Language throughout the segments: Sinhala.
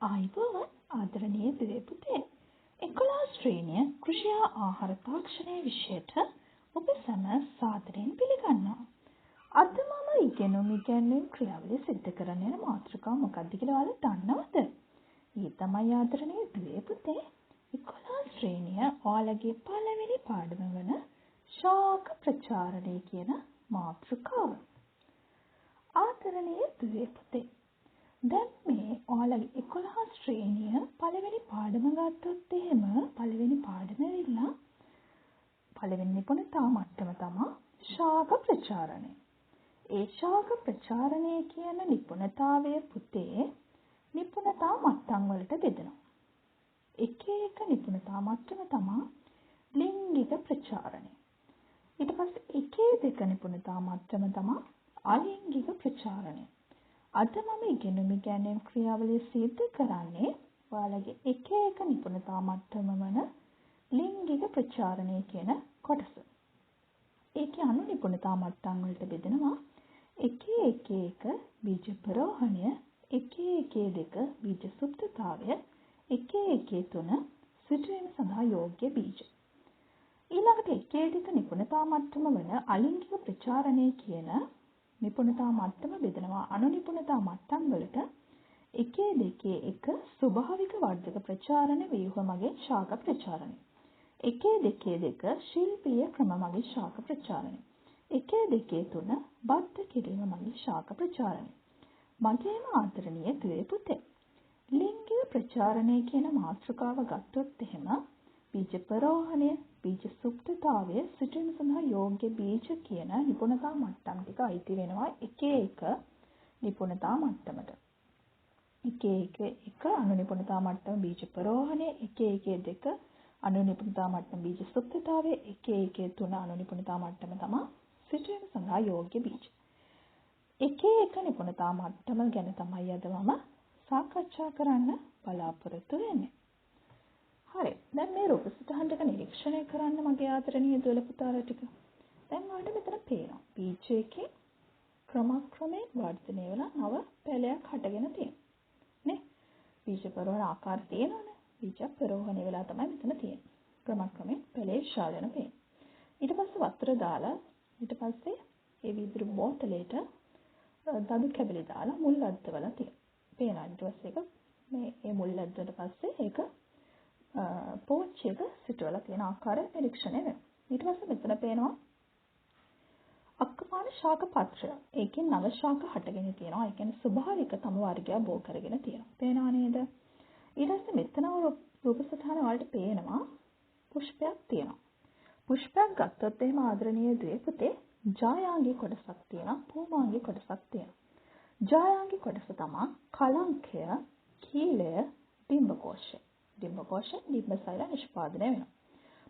ආයුබෝවන් ආදරණීය දුවේ පුතේ 11 ශ්‍රේණිය කෘෂි හා ආහාර තාක්ෂණයේ විෂයට ඔබ සැම සාදරයෙන් පිළිගන්නවා. අද මම ඉගෙනුම් ක්‍රියාවලිය සිදු කරන්න යන මාතෘකාව මොකක්ද කියලා ඔයාලා දන්නවද? ඒ තමයි ආදරණීය දුවේ පුතේ 11 ශ්‍රේණිය ඔයාලගේ පළවෙනි පාඩම වන ශාක ප්‍රචාරණය කියන මාතෘකාව. ආදරණීය දුවේ පුතේ දැන් මේ ඔයාලගේ 11 ශ්‍රේණිය පළවෙනි පාඩම ගත්තොත් එහෙම පළවෙනි පාඩම ඇවිල්ලා පළවෙනි නිපුණතා මට්ටම තමයි ශාක ප්‍රචාරණය. ඒ ශාක ප්‍රචාරණය කියන නිපුණතාවය පුතේ නිපුණතා මට්ටම් වලට බෙදෙනවා. එක එක නිපුණතා මට්ටම තමයි ලිංගික ප්‍රචාරණය. ඊට පස්සේ එක නිපුණතා මට්ටම තමයි අලිංගික ප්‍රචාරණය. අද මම ඉගෙනුම් ක්‍රියාවලිය සිදු කරන්නේ ඔයාලගේ එක නිපුණතා මට්ටම වන ලිංගික ප්‍රචාරණය කියන කොටස. ඒකේ අනු නිපුණතා මට්ටම් වලට බෙදෙනවා එක බීජ ප්‍රෝහණය, එක බීජ සුප්තතාවය, එක සිටුවීම සඳහා යෝග්‍ය බීජ. ඊළඟට එක නිපුණතා මට්ටම වන අලිංගික ප්‍රචාරණය කියන නිපුණතා මට්ටම බෙදෙනවා අනු නිපුණතා මට්ටම් වලට එක ස්වභාවික වර්ධක ප්‍රචාරණ ව්‍යුහ මගින් ශාක ප්‍රචාරණය, එක ශිල්පීය ක්‍රම මගින් ශාක ප්‍රචාරණය, එක බද්ධ කිරීම මගින් ශාක ප්‍රචාරණය. මගේම ආදරණීය දුවේ පුතේ ලිංගික ප්‍රචාරණය කියන මාතෘකාව ගත්තොත් එහෙම බීජ ප්‍රෝහණය, බීජ සුප්තතාවය, සිටුවීම සඳහා යෝග්‍ය බීජ කියන නිපුණතා මට්ටම් ටික අයිති වෙනවා එක නිපුණතා මට්ටමට. එක අනු නිපුණතා මට්ටම බීජ ප්‍රෝහණය, එක අනු නිපුණතා මට්ටම බීජ සුප්තතාවය, එක අනු නිපුණතා මට්ටම තමයි සිටුවීම සඳහා යෝග්‍ය බීජ. එක නිපුණතා මට්ටම ගැන තමයි අද මම සාකච්ඡා කරන්න බලාපොරොත්තු වෙන්නේ. හරි. දැන් මේ රූප සටහන් දෙක නිරීක්ෂණය කරන්න මගේ ආදරණීය දුවල පුතාලා ටික. දැන් ඔයාලට මෙතන පේනවා බීජයකින් ක්‍රමක්‍රමයෙන් වර්ධනය වෙලා නව පැලයක් හටගෙන තියෙනවා. නේ? බීජ පරෝහණ ආකාර තියෙනවනේ. බීජ පරෝහණය වෙලා තමයි මෙතන තියෙන්නේ. ක්‍රමක්‍රමයෙන් පැලේ ශාලන පේනවා. ඊට පස්සේ වතුර දාලා ඊට පස්සේ ඒ වීදුරු බෝතලයට දඩු කැබලි දාලා මුල් අද්දවලා තියෙනවා. පේනවා. ඊට පස්සේ ඒක මේ මුල් අද්දවට පස්සේ ඒක පෝච්චියක සිටවලා තියෙන ආකාරය නිරීක්ෂණය වෙනවා. ඊට පස්සේ මෙතන පේනවා අක්කපාන ශාක පත්‍රය. ඒකෙන් නව ශාක හටගෙන තියෙනවා. ඒ කියන්නේ ස්වභාවික තම වර්ගය බෝ කරගෙන තියෙනවා. පේනවා නේද? ඊට පස්සේ මෙතන රූප සටහන වලට පේනවා පුෂ්පයක් තියෙනවා. පුෂ්පයක් ගත්තොත් එහෙම ආදරණීය දුවේ පුතේ ජායාංගී කොටසක් තියෙනවා, පූමාංගී කොටසක් තියෙනවා. ජායාංගී කොටස තමයි කලංකය, කීලය, ඩිම්බකෝෂය. ඩිම්බකෝෂ ඩිම්බසෛල නිෂ්පාදනය වෙනවා.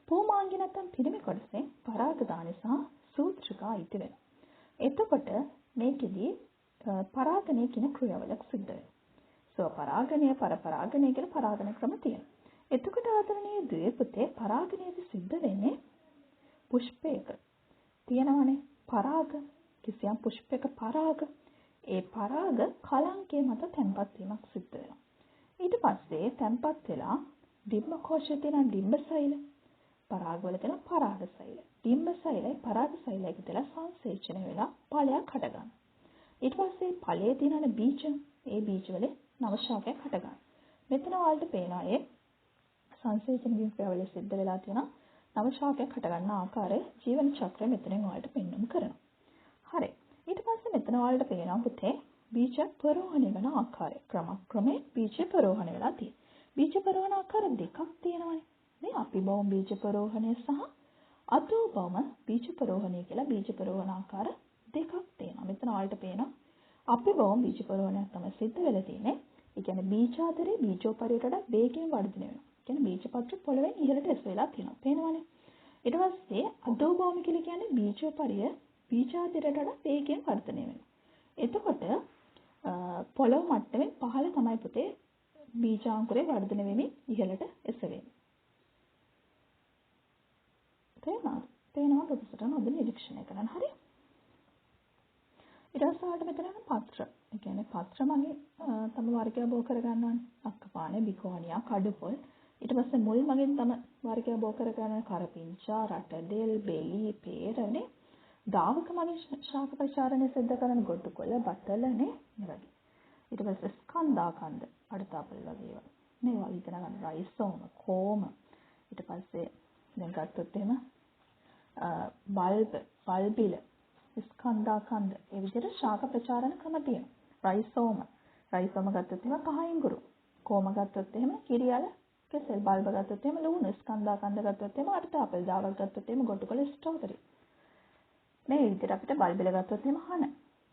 පූමාංගී නැත්නම් පිරිමි කොටසෙන් පරාගධානය සහ සූත්‍රිකා අයිති වෙනවා. එතකොට මේකෙදී පරාගණය කියන ක්‍රියාවලියක් සිද්ධ වෙනවා. ස්වපරාගණය, පරපරාගණය කියලා පරාගණ ක්‍රම තියෙනවා. එතකොට ආදරණීය දුවේ පුතේ පරාගණයදී සිද්ධ වෙන්නේ පුෂ්පයක තියෙනවනේ පරාග, කිසියම් පුෂ්පයක පරාග. ඒ පරාග කලංකය මත තැන්පත් වීමක් සිද්ධ වෙනවා. ඊට පස්සේ තැන්පත් වෙලා ඩිම්බකෝෂයේ තියෙන ඩිම්බසෛල, පරාගවල තියෙන පරාගසෛල, ඩිම්බසෛලයි පරාගසෛලයි එකතුලා සංසේචනය වෙලා ඵලයක් හට ගන්නවා. ඊට පස්සේ ඵලයේ තියෙන බීජ, ඒ බීජවල නව ශාකයක් හට ගන්නවා. මෙතන ඔයාලට පේනවා ඒ සංසේචන ක්‍රියාවලිය සිද්ධ වෙලා තියෙන නව ශාකයක් හට ගන්න ආකාරය ජීවන චක්‍රය මෙතනින් ඔයාලට පෙන්වන්න කරනවා. හරි. ඊට පස්සේ මෙතන ඔයාලට පේනවා පුතේ බීජ පරෝහණය වෙන ආකාරය. ක්‍රමක්‍රමයෙන් බීජ පරෝහණය වෙලා තියෙනවා. බීජ පරෝහණ ආකාර දෙකක් තියෙනවානේ. මේ අපිබවම බීජ පරෝහණය සහ අතෝබවම බීජ පරෝහණය කියලා බීජ පරෝහණ ආකාර දෙකක් තියෙනවා. මෙතන ඔයාලට පේනවා අපිබවම බීජ පරෝහණයක් තමයි සිද්ධ වෙලා තියෙන්නේ. ඒ කියන්නේ බීජාදරේ බීජෝපරියට වඩා වේගයෙන් වර්ධනය වෙනවා. ඒ කියන්නේ බීජපත්‍ර පොළවෙන් ඉහළට එසවිලා තියෙනවා. පේනවනේ. ඊට පස්සේ අදෝබවම කියලා කියන්නේ බීජෝපරිය බීජාදරයට වඩා වේගයෙන් වර්ධනය වෙනවා. එතකොට පොළොව මට්ටමින් පහළ තමයි පුතේ බීජාංකුරේ වර්ධනය වෙමින් ඉහළට එසවෙන්නේ. තේනවා රූප සටහන ඔබ නිරීක්ෂණය කරන්න. හරි. ඊට පස්සේ කරන පත්‍ර. ඒ කියන්නේ පත්‍ර මගේ තම වර්ගය බෝ කර ගන්නවානේ. අක්කපානේ, බිකෝනියා, කඩුපොල්. ඊට පස්සේ මුල් මගෙන් තම වර්ගය බෝ කර ගන්න කරපිංචා, රටදෙල්, බෙලි, පේරනේ. දාවක මගේ ශාක ප්‍රචාරණය සිද්ධ කරන ගොටුකොළ, බතලනේ මේ වගේ. ඊට පස්සේ ස්කන්ධාකන්ද, අඩතාපල් වගේ ඒවා. මේවා ඉගෙන ගන්න රයිසෝම, කෝම. ඊට පස්සේ දැන් ගත්තොත් එහෙම බල්බිල, ස්කන්ධාකන්ද ඒ විදිහට ශාක ප්‍රචාරණ ක්‍රම තියෙනවා. රයිසෝම ගත්තොත් එහෙම කහින්ගුරු. කෝම ගත්තොත් එහෙම කිරියල, කෙසෙල්. බල්බ ගත්තොත් එහෙම ලුණු. ස්කන්ධාකන්ද ගත්තොත් එහෙම අඩතාපල්. දාවක ගත්තොත් එහෙම ගොටුකොළ, ස්ට්‍රෝබෙරි. මේ විදිහට අපිට බල්බිල ගත්තොත් එහෙම හන.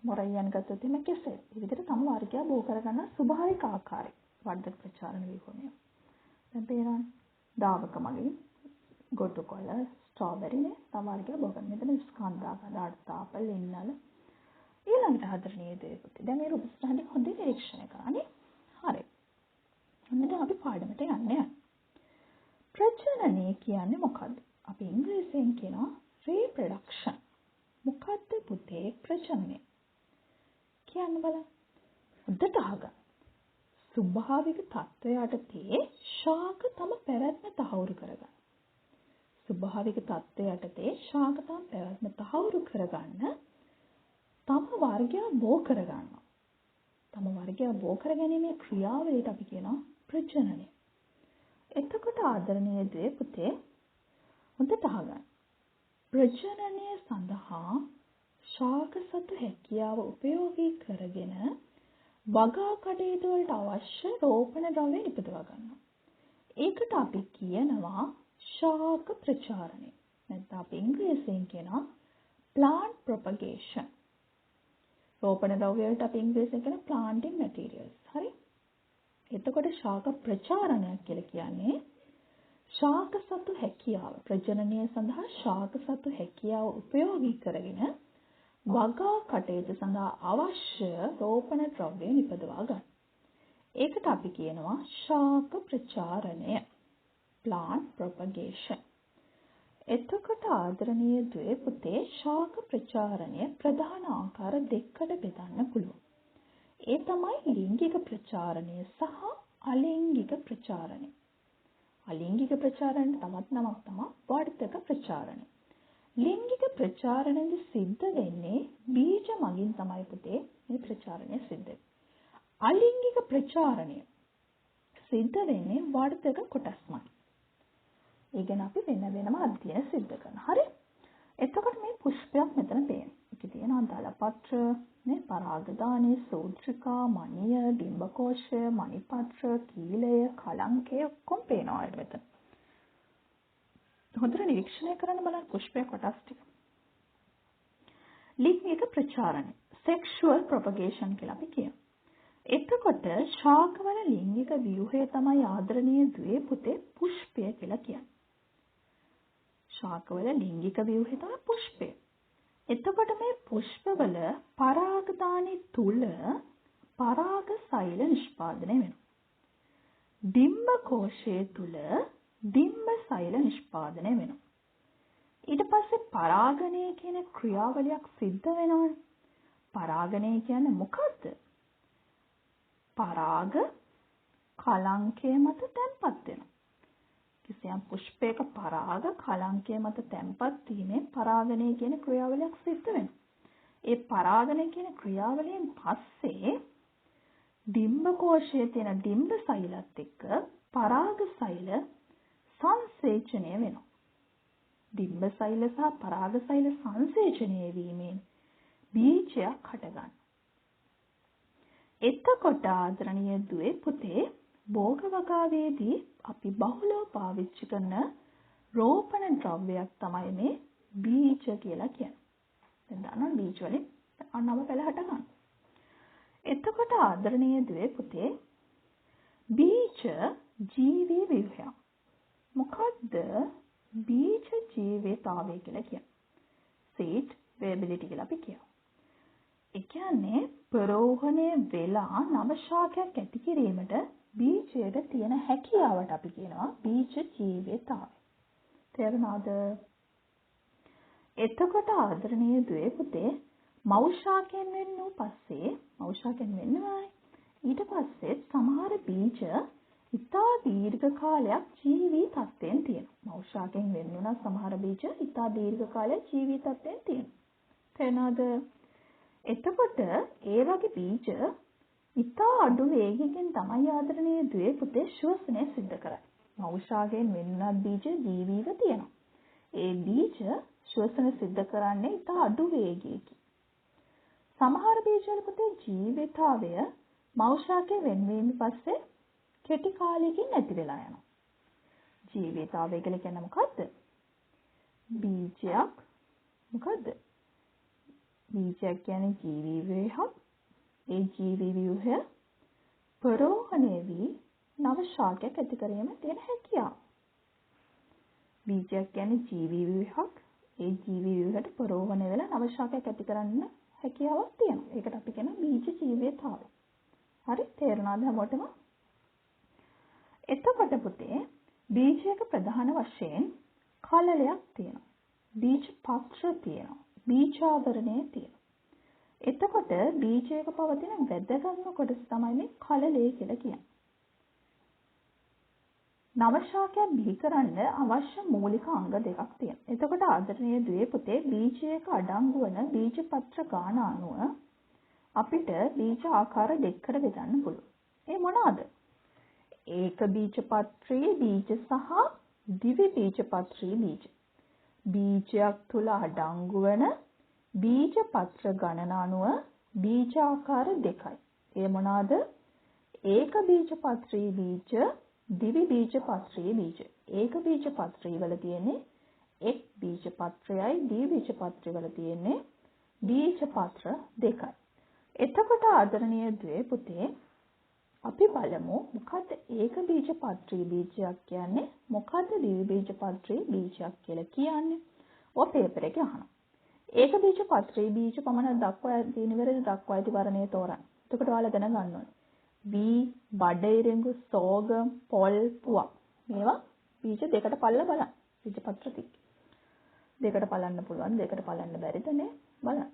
මොරයියන් ගත්තොත් එහෙම කෙසෙල්. මේ විදිහට තම වර්ගය බෝ කරගන්න ස්වභාවික ආකාරය වර්ධක ප්‍රචාරණ විකෝණය. දැන් පේනවනේ. දාවක මගේ ගොටුකොළ, ස්ට්‍රෝබෙරිනේ තම වර්ගය බෝ කරන. මෙතන ස්කන්ධාකන්ද, අඩතාපල්, ඉන්නල. ඊළඟට හතරණියේ දේපොතේ. දැන් මේ රූප සටහන ටික හොඳින් නිරීක්ෂණය කරන්නේ. හරි. ඔන්න දැන් අපි පාඩමට යන්නේ. ප්‍රජනනය කියන්නේ මොකද්ද? අපි ඉංග්‍රීසියෙන් කියනවා reproduction. මොකද්ද පුතේ ප්‍රජනනය? කියන්න බලන්න. හොඳට අහගන්න. ස්වභාවික තත්ත්වයටදී ශාක තම පැවැත්ම තහවුරු කරගන්න. ස්වභාවික තත්ත්වයටදී ශාක තම පැවැත්ම තහවුරු කරගන්න තම වර්ගය බෝ කරගන්නවා. තම වර්ගය බෝ කර ගැනීමේ ක්‍රියාවලියට අපි කියනවා ප්‍රජනනය. එතකොට ආදරණීය දේ පුතේ හොඳට අහගන්න. ප්‍රජනනය සඳහා ශාක සතු හැකියාව උපයෝගී කරගෙන වගා කටයුතු වලට අවශ්‍ය රෝපණ ද්‍රව්‍ය නිපදවා ගන්නවා. ඒකට අපි කියනවා ශාක ප්‍රචාරණය. නැත්නම් අපි ඉංග්‍රීසියෙන් කියනවා plant propagation. රෝපණ ද්‍රව්‍ය වලට අපි ඉංග්‍රීසියෙන් කියන planting materials. හරි? එතකොට ශාක ප්‍රචාරණයක් කියලා කියන්නේ ශාක සතු හැකියාව ප්‍රජනනය සඳහා ශාක සතු හැකියාව උපයෝගී කරගෙන වගා කටයුතු සඳහා අවශ්‍ය රෝපණ ද්‍රව්‍ය නිපදවා ගන්න. ඒකට අපි කියනවා ශාක ප්‍රචාරණය. plant propagation. එතකොට ආදරණීය දුවේ පුතේ ශාක ප්‍රචාරණය ප්‍රධාන ආකාර දෙකකට බෙදන්න පුළුවන්. ඒ තමයි ලිංගික ප්‍රචාරණය සහ අලිංගික ප්‍රචාරණය. අලිංගික ප්‍රචාරණයට තවත් නමක් තමයි වර්ධක ප්‍රචාරණය. ලිංගික ප්‍රචාරණයදී සිද්ධ වෙන්නේ බීජ මගින් තමයි පුතේ මේ ප්‍රචාරණය සිද්ධ වෙන්නේ. අලිංගික ප්‍රචාරණය සිද්ධ වෙන්නේ වර්ධක කොටස් මගින්. ඒ ගැන අපි වෙන වෙනම අධ්‍යයන සිද්ධ කරනවා. හරි? එතකොට මේ පුෂ්පයක් මෙතන පේනවා. ඒකේ තියෙනවා දලපත්‍ර, නේ පරාගදානී, සූත්‍රිකා, මණිය, ඩිම්බකෝෂය, මණිපත්‍ර, කීලය, කලංකය ඔක්කොම පේනවා මෙතන. හොඳට නිරීක්ෂණය කරන්න බලන්න පුෂ්පයේ කොටස් ටික. ලිංගික ප්‍රචාරණය, sexual propagation කියලා අපි කියනවා. එතකොට ශාකවල ලිංගික ව්‍යුහය තමයි ආදරණීය දුවේ පුතේ පුෂ්පය කියලා කියන්නේ. ශාකවල ලිංගික ව්‍යුහය තමයි පුෂ්පය. එතකොට මේ පුෂ්පවල පරාගදානී තුල පරාග සෛල නිෂ්පාදනය වෙනවා. ඩිම්බකෝෂයේ තුල ඩිම්බ සෛල නිෂ්පාදනය වෙනවා. ඊට පස්සේ පරාගණය කියන ක්‍රියාවලියක් සිද්ධ වෙනවනේ. පරාගණය කියන්නේ මොකද්ද? පරාග කලංකය මත තැන්පත් වෙනවා. කිසියම් පුෂ්පයක පරාග කලංකය මත තැන්පත් වීමෙන් පරාගණය කියන ක්‍රියාවලියක් සිද්ධ වෙනවා. ඒ පරාගණය කියන ක්‍රියාවලියෙන් පස්සේ ඩිම්බකෝෂයේ තියෙන ඩිම්බ සෛලත් එක්ක පරාග සෛල සංසේචනය වෙනවා. ඩිම්බ සෛල සහ පරාග සෛල සංසේචනය වීමෙන් බීජයක් හටගන්නවා. එතකොට ආදරණීය දුවේ පුතේ භෝග වගාවේදී අපි බහුලව පාවිච්චි කරන රෝපණ ද්‍රව්‍යයක් තමයි මේ බීජ කියලා කියන්නේ. දැන් දන්නවා බීජ වලින් නව පැල හට ගන්න. එතකොට ආදරණීය දුවේ පුතේ බීජ ජීවී ව්‍යුහය. මොකද්ද බීජ ජීවිතාවය කියලා කියන්නේ? seed viability කියලා අපි කියනවා. ඒ කියන්නේ ප්‍රෝහණය වෙලා නව ශාකයක් ඇති කිරීමට බීජයට තියෙන හැකියාවට අපි කියනවා බීජ ජීවිතාවය. තේරුණාද? එතකොට ආදරණීය දුවේ පුතේ මෞෂාකයෙන් වෙන්නු පස්සේ මෞෂාකයෙන් වෙන්නවායි. ඊට පස්සේ සමහර බීජ ඉතා දීර්ඝ කාලයක් ජීවී තත්ත්වයෙන් තියෙනවා. මෞෂාකයෙන් වෙන්නුණා සමහර බීජ ඉතා දීර්ඝ කාලයක් ජීවී තත්ත්වයෙන් තියෙනවා. තේරෙනවද? එතකොට ඒ වගේ බීජ ඉතා අඩු වේගයකින් තමයි ආදරණීය දුවේ පුතේ ශ්වසනය සිද්ධ කරන්නේ. මෞෂාකයෙන් වෙන්නුණා බීජ ජීවීව තියෙනවා. ඒ බීජ ශ්වසන සිද්ධ කරන්නේ ඉතා අඩු වේගයකින්. සමහර බීජවල පුතේ ජීවිතාවය මෞෂාකයෙන් වෙන්වීම පස්සේ කෙටි කාලයකින් නැති වෙලා යනවා. ජීවිතාවය කියලා කියන්නේ මොකද්ද? බීජයක් මොකද්ද? බීජයක් කියන්නේ ජීවී ව්‍යුහයක්. ඒ ජීවී ව්‍යුහය පරෝහණය වී නව ශාකයක් ඇති කිරීම තියෙන හැකියාව. බීජයක් කියන්නේ ජීවී ව්‍යුහයක්. ඒ ජීවී ව්‍යුහයට පරෝහණය වෙලා නව ශාකයක් ඇති කරන්න හැකියාවක් තියෙනවා. ඒකට අපි කියන බීජ ජීවිතාවය. හරි තේරුණාද හැමෝටම? එතකොට පුතේ බීජයක ප්‍රධාන වශයෙන් කලලයක් තියෙනවා. බීජ පත්‍ර තියෙනවා. බීජාවරණය තියෙනවා. එතකොට බීජයක පවතින වැදගත්ම කොටස තමයි මේ කලලය කියලා කියන්නේ. නව ශාකයක් බිහි කරන්න අවශ්‍ය මූලික අංග දෙකක් තියෙනවා. එතකොට ආදරණීය දුවේ පුතේ බීජයක අඩංගු වන බීජ පත්‍ර ගාන අනුව අපිට බීජ ආකාර දෙකකට බෙදන්න පුළුවන්. ඒ මොනවාද? ඒක බීජපත්‍රී බීජ සහ දිවි බීජපත්‍රී බීජ. බීජයක් තුල අඩංගු වන බීජපත්‍ර ගණන අනුව බීජ ආකාර දෙකයි. ඒ මොනවාද? ඒක බීජපත්‍රී බීජ, දිවි බීජපත්‍රී බීජ. ඒක බීජපත්‍රී වල තියෙන්නේ එක් බීජපත්‍රයයි, දිවි බීජපත්‍රී වල තියෙන්නේ බීජපත්‍ර දෙකයි. එතකොට ආදරණීය දුවේ පුතේ අපි බලමු මොකද්ද ඒක බීජපත්‍රී බීජයක් කියන්නේ, මොකද්ද දිවි බීජපත්‍රී බීජයක් කියලා කියන්නේ. ඔය පේපර් එකේ අහනවා. ඒක බීජපත්‍රී බීජ පමණ දක්වා තියෙන විදිහට දක්වා ඇති වර්ණය තෝරන්න. එතකොට ඔයාලා දැනගන්න ඕනේ. වී, බඩේරිඟු, සෝගම්, පොල්, පුවක්. මේවා බීජ දෙකට පල්ල බලන්න. බීජපත්‍ර ටික. දෙකට පලන්න පුළුවන්, දෙකට පලන්න බැරිද නේ? බලන්න.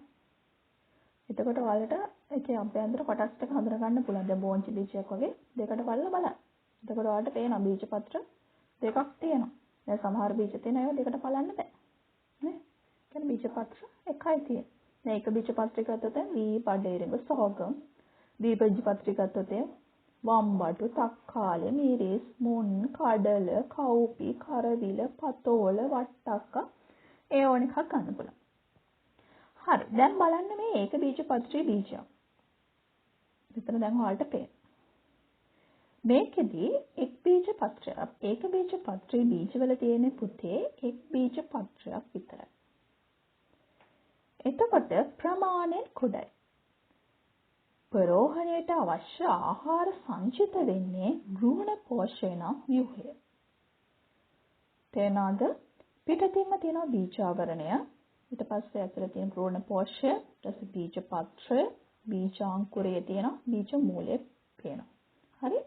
එතකොට ඔයාලට ඒකේ අභ්‍යන්තර කොටස් ටික හඳුනා ගන්න පුළුවන්. දැන් බෝංචි බීජයක් වගේ දෙකට බලලා බලන්න. එතකොට ඔයාලට පේනවා බීජපත්‍ර දෙකක් තියෙනවා. දැන් සමහර බීජ තියෙන ඒවා දෙකට බලන්න බෑ. නේ? කියන්නේ බීජපත්‍ර එකයි තියෙන්නේ. දැන් එක බීජපත්‍රයක් ගත්තොත් වී, බඩේරිඟු, සෝගම්. දී බීජපත්‍රයක් ගත්තොත් වම්බටු, තක්කාලි, මිරිස්, මුන්, කඩල, කව්පි, කරවිල, පතෝල, වට්ටක්ක ඒ ඕන එකක් ගන්න පුළුවන්. හරි. දැන් බලන්න මේ ඒක බීජපත්‍රී බීජයක්. මෙතන දැන් ඔයාලට පේනවා. මේකෙදි එක් බීජපත්‍රයක්, ඒක බීජපත්‍රී බීජවල තියෙන පුතේ එක් බීජපත්‍රයක් විතරයි. එතකොට ප්‍රමාණයෙන් කුඩයි. පරෝහණයට අවශ්‍ය ආහාර සංචිත වෙන්නේ භ්‍රූණ පෝෂණ ව්‍යුහය. තේනාද? පිටතින්ම තියෙන බීජාවරණය, ඊට පස්සේ ඇතුළේ තියෙන භ්‍රූණ පෝෂය, ඊට පස්සේ බීජපත්‍රය, බීජාංකුරයේ තියෙන බීජ මූලය පේනවා. හරි?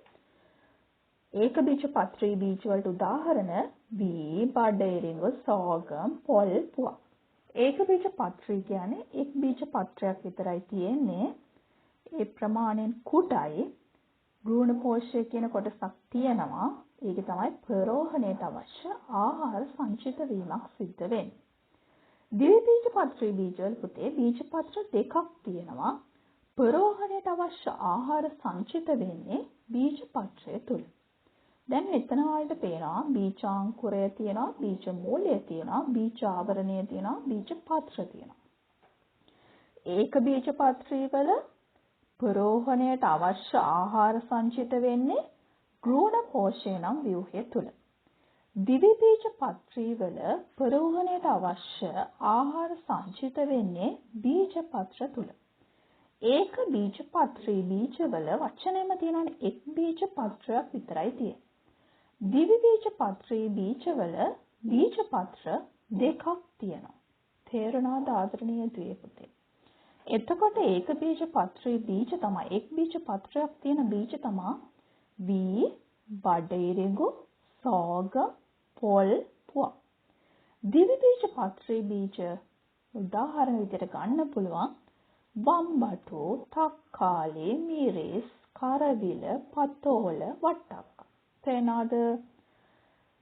ඒක බීජපත්‍රී බීජ වලට උදාහරණ වී, බඩේරිඟු, සෝගම්, පොල්, පුවක්. ඒක බීජපත්‍රී කියන්නේ එක් බීජපත්‍රයක් විතරයි තියෙන්නේ. ඒ ප්‍රමාණයෙන් කුඩයි. භ්‍රූණ පෝෂය කියන කොටසක් තියෙනවා. ඒක තමයි පරෝහණයට අවශ්‍ය ආහාර සංචිත වීමක් සිද්ධ වෙන්නේ. දිවි බීජපත්‍රී බීජවල පුතේ බීජපත්‍ර දෙකක් තියෙනවා. පරෝහණයට අවශ්‍ය ආහාර සංචිත වෙන්නේ බීජපත්‍රය තුල. දැන් මෙතන වලට පේනවා බීජාංකුරය තියෙනවා, බීජ මූලය තියෙනවා, බීජාවරණය තියෙනවා, බීජපත්‍ර තියෙනවා. ඒක බීජපත්‍රී වල පරෝහණයට අවශ්‍ය ආහාර සංචිත වෙන්නේ භ්‍රූණ පෝෂය නම් ව්‍යුහය තුල. දිවි බීජපත්‍රී වල පරෝහණයට අවශ්‍ය ආහාර සංචිත වෙන්නේ බීජපත්‍ර තුල. ඒක බීජපත්‍රී බීජවල වචනයම තියෙනවානේ එක් බීජපත්‍රයක් විතරයි තියෙන්නේ. දිවි බීජපත්‍රී බීජවල බීජපත්‍ර දෙකක් තියෙනවා. තේරුණාද ආදරණීය දුවේ පුතේ? එතකොට ඒක බීජපත්‍රී බීජ තමයි එක් බීජපත්‍රයක් තියෙන බීජ තමයි වී, බඩේරිඟු, සෝගම්, පොල්, පුවක්. දිවි බීජපත්‍රී බීජ උදාහරණ විදිහට ගන්න පුළුවන් වම්බටු, තක්කාලි, මිරිස්, කරවිල, පතෝල, වට්ටක්ක. තේරෙනවද?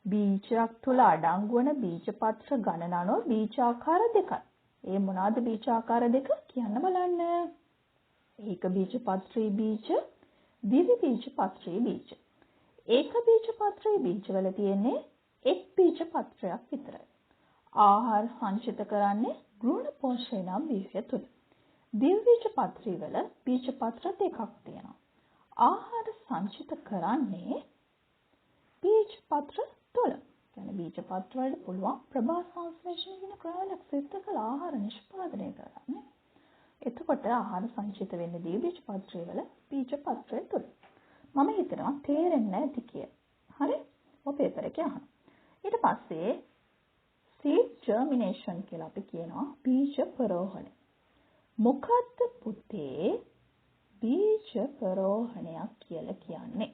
බීජයක් තුල අඩංගු වන බීජ පත්‍ර ගණන අනුව බීජාකාර දෙකයි. ඒ මොනවාද බීජාකාර දෙක? කියන්න බලන්න. ඒක බීජ පත්‍රී බීජ, දිවි බීජ පත්‍රී බීජ. ඒක බීජ පත්‍රී බීජවල තියෙන්නේ එක් බීජ පත්‍රයක් විතරයි. ආහාර සංචිත කරන්නේ ගෘණ පෝෂණය නම් බීජය තුල. දිවි බීජ පත්‍රී වල බීජ පත්‍ර දෙකක් තියෙනවා. ආහාර සංචිත කරන්නේ බීජ පත්‍ර තුල. කියන්නේ බීජ පත්‍ර වලට පුළුවන් ප්‍රභා සංශ්ලේෂණය කියන ක්‍රියාවලියක් සිද්ධ කළ ආහාර නිෂ්පාදනය කරන්නේ. එතකොට ආහාර සංචිත වෙන්නේ දිවි බීජ පත්‍රය වල බීජ පත්‍රය තුල. මම හිතනවා තේරෙන්නේ නැති කියලා. හරි? ඔය පේපර් එකේ අහන්න. ඊට පස්සේ seed germination කියලා අපි කියනවා බීජ පරෝහණය. මොකද්ද පුතේ බීජ පරෝහණයක් කියලා කියන්නේ?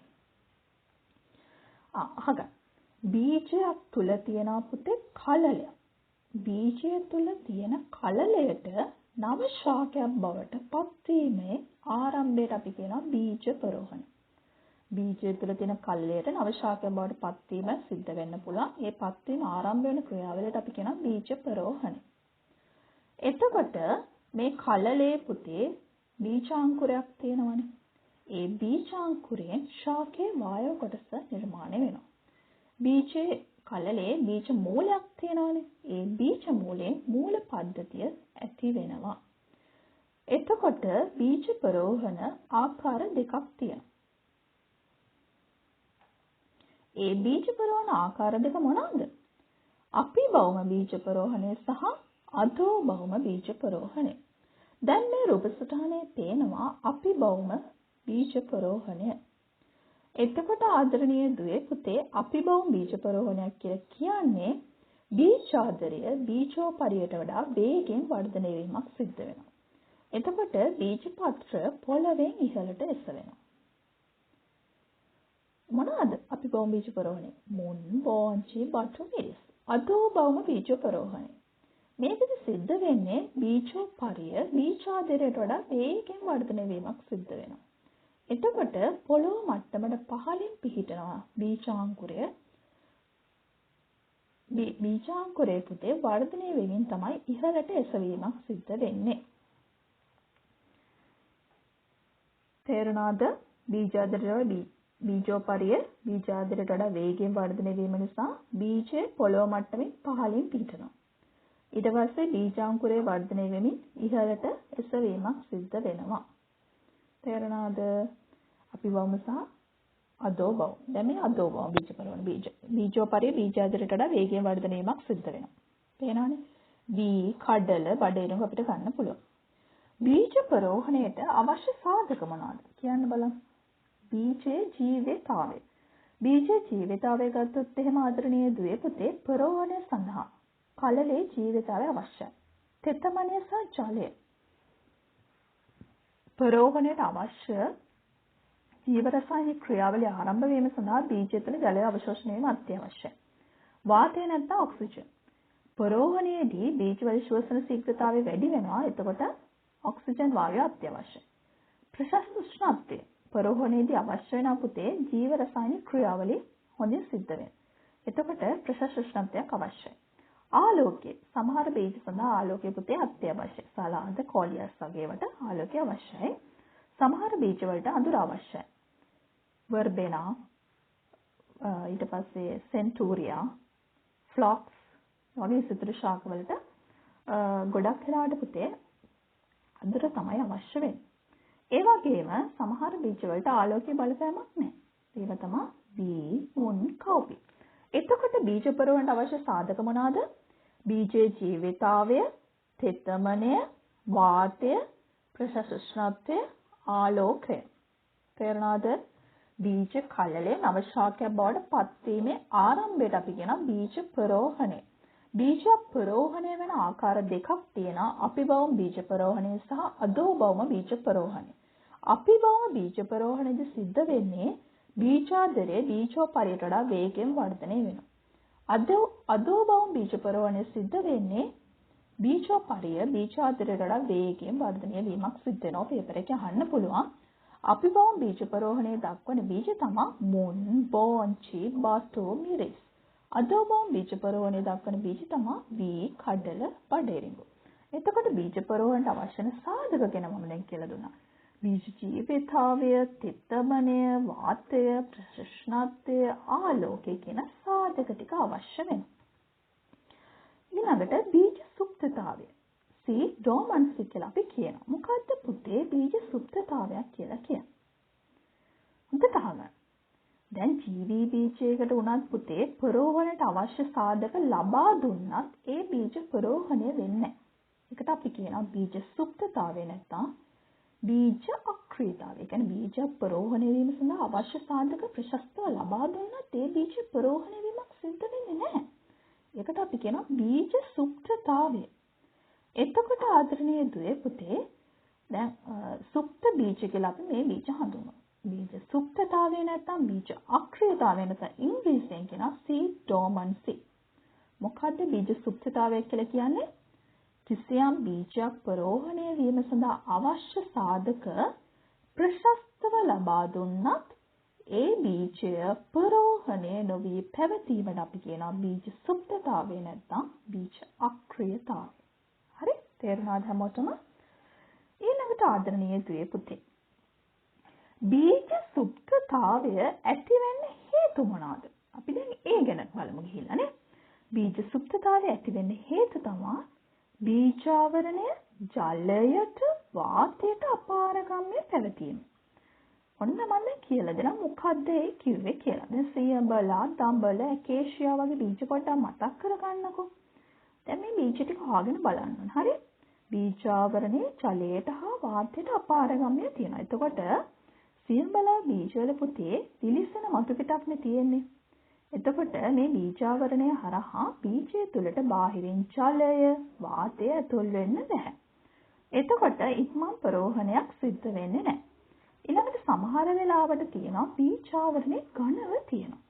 අහගන්න. බීජයක් තුල තියෙන පුතේ කලලයක්. බීජය තුල තියෙන කලලයට නව ශාකයක් බවට පත්වීමේ ආරම්භයට අපි කියනවා බීජ පරෝහණය. බීජය තුළ තියෙන කල්ලයට නව ශාකයක් බවට පත්වීම සිද්ධ වෙන්න පුළුවන්. ඒ පත්වීම ආරම්භ වෙන ක්‍රියාවලියට අපි කියනවා බීජ පරෝහණය. එතකොට මේ කලලේ පුතේ බීජාංකුරයක් තියෙනවනේ. ඒ බීජාංකුරයෙන් ශාකයේ වායව කොටස නිර්මාණය වෙනවා. බීජේ කලලේ බීජ මූලයක් තියෙනවනේ. ඒ බීජ මූලයෙන් මූල පද්ධතිය ඇති වෙනවා. එතකොට බීජ පරෝහණ ආකාර දෙකක් තියෙනවා. ඒ බීජ පරෝහණ ආකාර දෙක මොනවාද? අපිභෞම බීජ පරෝහණය සහ අධෝභෞම බීජ පරෝහණය. දැන් මේ රූප සටහනේ පේනවා අපිභෞම බීජ පරෝහණය. එතකොට ආදරණීය දුවේ පුතේ අපිභෞම බීජ පරෝහණයක් කියලා කියන්නේ බීජාදරය බීජෝපරියට වඩා වේගෙන් වර්ධනය වීමක් සිද්ධ වෙනවා. එතකොට බීජ පත්‍ර පොළවෙන් ඉහළට එසවෙනවා. මොනවාද අපිභෞම බීජ පරෝහණය? මුන්, බෝංචි, බටු, මිරිස්. අධෝභෞම බීජ පරෝහණය. මේකද සිද්ධ වෙන්නේ බීජෝපරිය බීජාදරයට වඩා වේගෙන් වර්ධනය වීමක් සිද්ධ වෙනවා. එතකොට පොළොව මට්ටමට පහළින් පිහිටනවා බීජාංකුරය. බීජාංකුරයේ පුතේ වර්ධනය වෙමින් තමයි ඉහළට එසවීමක් සිද්ධ වෙන්නේ. තේරුණාද? බීජෝපරිය බීජාදරයට වඩා වේගයෙන් වර්ධනය වීම නිසා බීජය පොළොව මට්ටමින් පහළින් පිහිටනවා. ඊට පස්සේ බීජාංකුරයේ වර්ධනය වෙමින් ඉහළට එසවීමක් සිද්ධ වෙනවා. තේරුණාද? අපිභෞම සහ අධෝභෞම. දැන් මේ අධෝභෞම බීජ පරෝහණ බීජෝපරිය බීජාදරයට වඩා වේගයෙන් වර්ධනය වීමක් සිද්ධ වෙනවා. පේනවනේ? වී, කඩල, බඩේරුම් අපිට ගන්න පුළුවන්. බීජ පරෝහණයට අවශ්‍ය සාධක මොනවාද? කියන්න බලන්න. බීජයේ ජීවිතාවය. බීජයේ ජීවිතාවය ගත්තොත් එහෙම ආදරණීය දුවේ පුතේ පරෝහණය සඳහා කලලේ ජීවිතාවය අවශ්‍යයි. තෙතමනය සහ ජලය. පරෝහණයට අවශ්‍ය ජීව රසායනික ක්‍රියාවලිය ආරම්භ වීම සඳහා බීජය තුළ ජලය අවශෝෂණය වීම අත්‍යවශ්‍යයි. වාතය නැත්නම් ඔක්සිජන්. පරෝහණයේදී බීජවල ශ්වසන ශීඝ්‍රතාවය වැඩි වෙනවා. එතකොට ඔක්සිජන් වායුව අත්‍යවශ්‍යයි. ප්‍රශස්ත උෂ්ණත්වය. පරෝහණයේදී අවශ්‍ය වෙන පුතේ ජීව රසායනික ක්‍රියාවලිය හොඳින් සිද්ධ වෙනවා. එතකොට ප්‍රශස්ත උෂ්ණත්වයක් අවශ්‍යයි. ආලෝකය. සමහර බීජ සඳහා ආලෝකය පුතේ අත්‍යවශ්‍යයි. සලාද, කොලියස් වගේ ඒවාට ආලෝකය අවශ්‍යයි. සමහර බීජ වලට අඳුර අවශ්‍යයි. වර්බෙනා, ඊට පස්සේ සෙන්ටූරියා, ෆ්ලොක්ස් වගේ සිතුරු ශාක වලට ගොඩක් වෙලාවට පුතේ අඳුර තමයි අවශ්‍ය වෙන්නේ. ඒ වගේම සමහර බීජ වලට ආලෝකයේ බලපෑමක් නැහැ. ඒවා තමයි බී, මුන්, කව්පි. එතකොට බීජ පරෝහණයට අවශ්‍ය සාධක මොනවාද? බීජයේ ජීවිතාවය, තෙතමනය, වාතය, ප්‍රශස්ත උෂ්ණත්වය, ආලෝකය. තේරුණාද? බීජ කලලේ නව ශාකයක් බවට පත්වීමේ ආරම්භයට අපි කියනවා බීජ පරෝහණය. බීජ පරෝහණය වෙන ආකාර දෙකක් තියෙනවා. අපිභෞම බීජ පරෝහණය සහ අධෝභෞම බීජ පරෝහණය. අපිභෞම බීජ පරෝහණයද සිද්ධ වෙන්නේ බීජාදරයේ බීජෝපරියට වඩා වේගයෙන් වර්ධනය වෙනවා. අධෝභෞම බීජ පරෝහණය සිද්ධ වෙන්නේ බීජෝපරිය බීජාතරයට වඩා වේගයෙන් වර්ධනය වීමක් සිද්ධ වෙනවා. පේපර් එකේ අහන්න පුළුවන්. අපිබෝම් බීජ පරෝහණය දක්වන බීජ තමයි මුන්, බෝංචි, බතු, මිරිස්. අදෝබෝම් බීජ පරෝහණය දක්වන බීජ තමයි වී, කඩල, බඩේරිඟු. එතකොට බීජ පරෝහණයට අවශ්‍ය වෙන සාධක ගැන මම දැන් කියලා දුන්නා. බීජ ජීවිතාවය, තිත්තමනය, වාතය, ප්‍රශ්නත්වය, ආලෝකය කියන සාධක ටික අවශ්‍ය වෙනවා. ඊළඟට බීජ සුප්තතාවය. සී ඩෝමන්සි කියලා අපි කියනවා. මොකද්ද පුතේ බීජ සුප්තතාවයක් කියලා කියන්නේ? හොඳට අහගන්න. දැන් ජීවි බීජයකට උනත් පුතේ පරෝහණයට අවශ්‍ය සාධක ලබා දුන්නත් ඒ බීජ පරෝහණය වෙන්නේ නැහැ. ඒකට අපි කියනවා බීජ සුප්තතාවය නැත්නම් බීජ අක්‍රියතාවය. ඒ කියන්නේ බීජ පරෝහණය වීම සඳහා අවශ්‍ය සාධක ප්‍රශස්තව ලබා දුන්නත් ඒ බීජ පරෝහණය වීමක් සිද්ධ වෙන්නේ නැහැ. ඒකට අපි කියනවා බීජ සුප්තතාවය. එතකොට ආදරණීය දුවේ පුතේ දැන් සුප්ත බීජ කියලා අපි මේ බීජ හඳුන්වනවා. බීජ සුප්තතාවය නැත්නම් බීජ අක්‍රියතාවය නැත්නම් ඉංග්‍රීසියෙන් කියනවා seed dormancy. මොකද්ද බීජ සුප්තතාවය කියලා කියන්නේ? කිසියම් බීජයක් පරෝහණය වීම සඳහා අවශ්‍ය සාධක ප්‍රශස්තව ලබා දුන්නත් ඒ බීජය පරෝහණය නොවී පැවතීමට අපි කියනවා බීජ සුප්තතාවය නැත්නම් බීජ අක්‍රියතාවය. හරි? තේරුණාද හැමෝටම? ඊළඟට ආදරණීය දුවේ පුතේ. බීජ සුප්තතාවය ඇති වෙන්න හේතු මොනවාද? අපි දැන් ඒ ගැන බලමු ගිහිල්ලා නේ. බීජ සුප්තතාවය ඇති වෙන්න හේතු තමයි බීජාවරණය ජලයට වාතයට අපාරගම්‍ය පැවතීම. ඔන්න මම දැන් කියලා දෙනවා මොකද්ද ඒ කිව්වේ කියලා. දැන් සියඹලා, දඹල, ඇකේෂියා වගේ බීජ පොඩ්ඩක් මතක් කරගන්නකෝ. දැන් මේ බීජ ටික හොයාගෙන බලන්න ඕන. හරි? බීජාවරණයේ ජලයට හා වාතයට අපාරගම්‍ය තියෙනවා. එතකොට සියඹලා බීජවල පුතේ දිලිසෙන මතු පිටක්නේ තියෙන්නේ. එතකොට මේ බීජාවරණය හරහා බීජය තුළට බාහිරින් ජලය, වාතය ඇතුල් වෙන්න බෑ. එතකොට ඉක්මන් පරෝහණයක් සිද්ධ වෙන්නේ නැහැ. ඊළඟට සමහර වෙලාවට තියෙනවා බීජාවරණේ ඝනව තියෙනවා.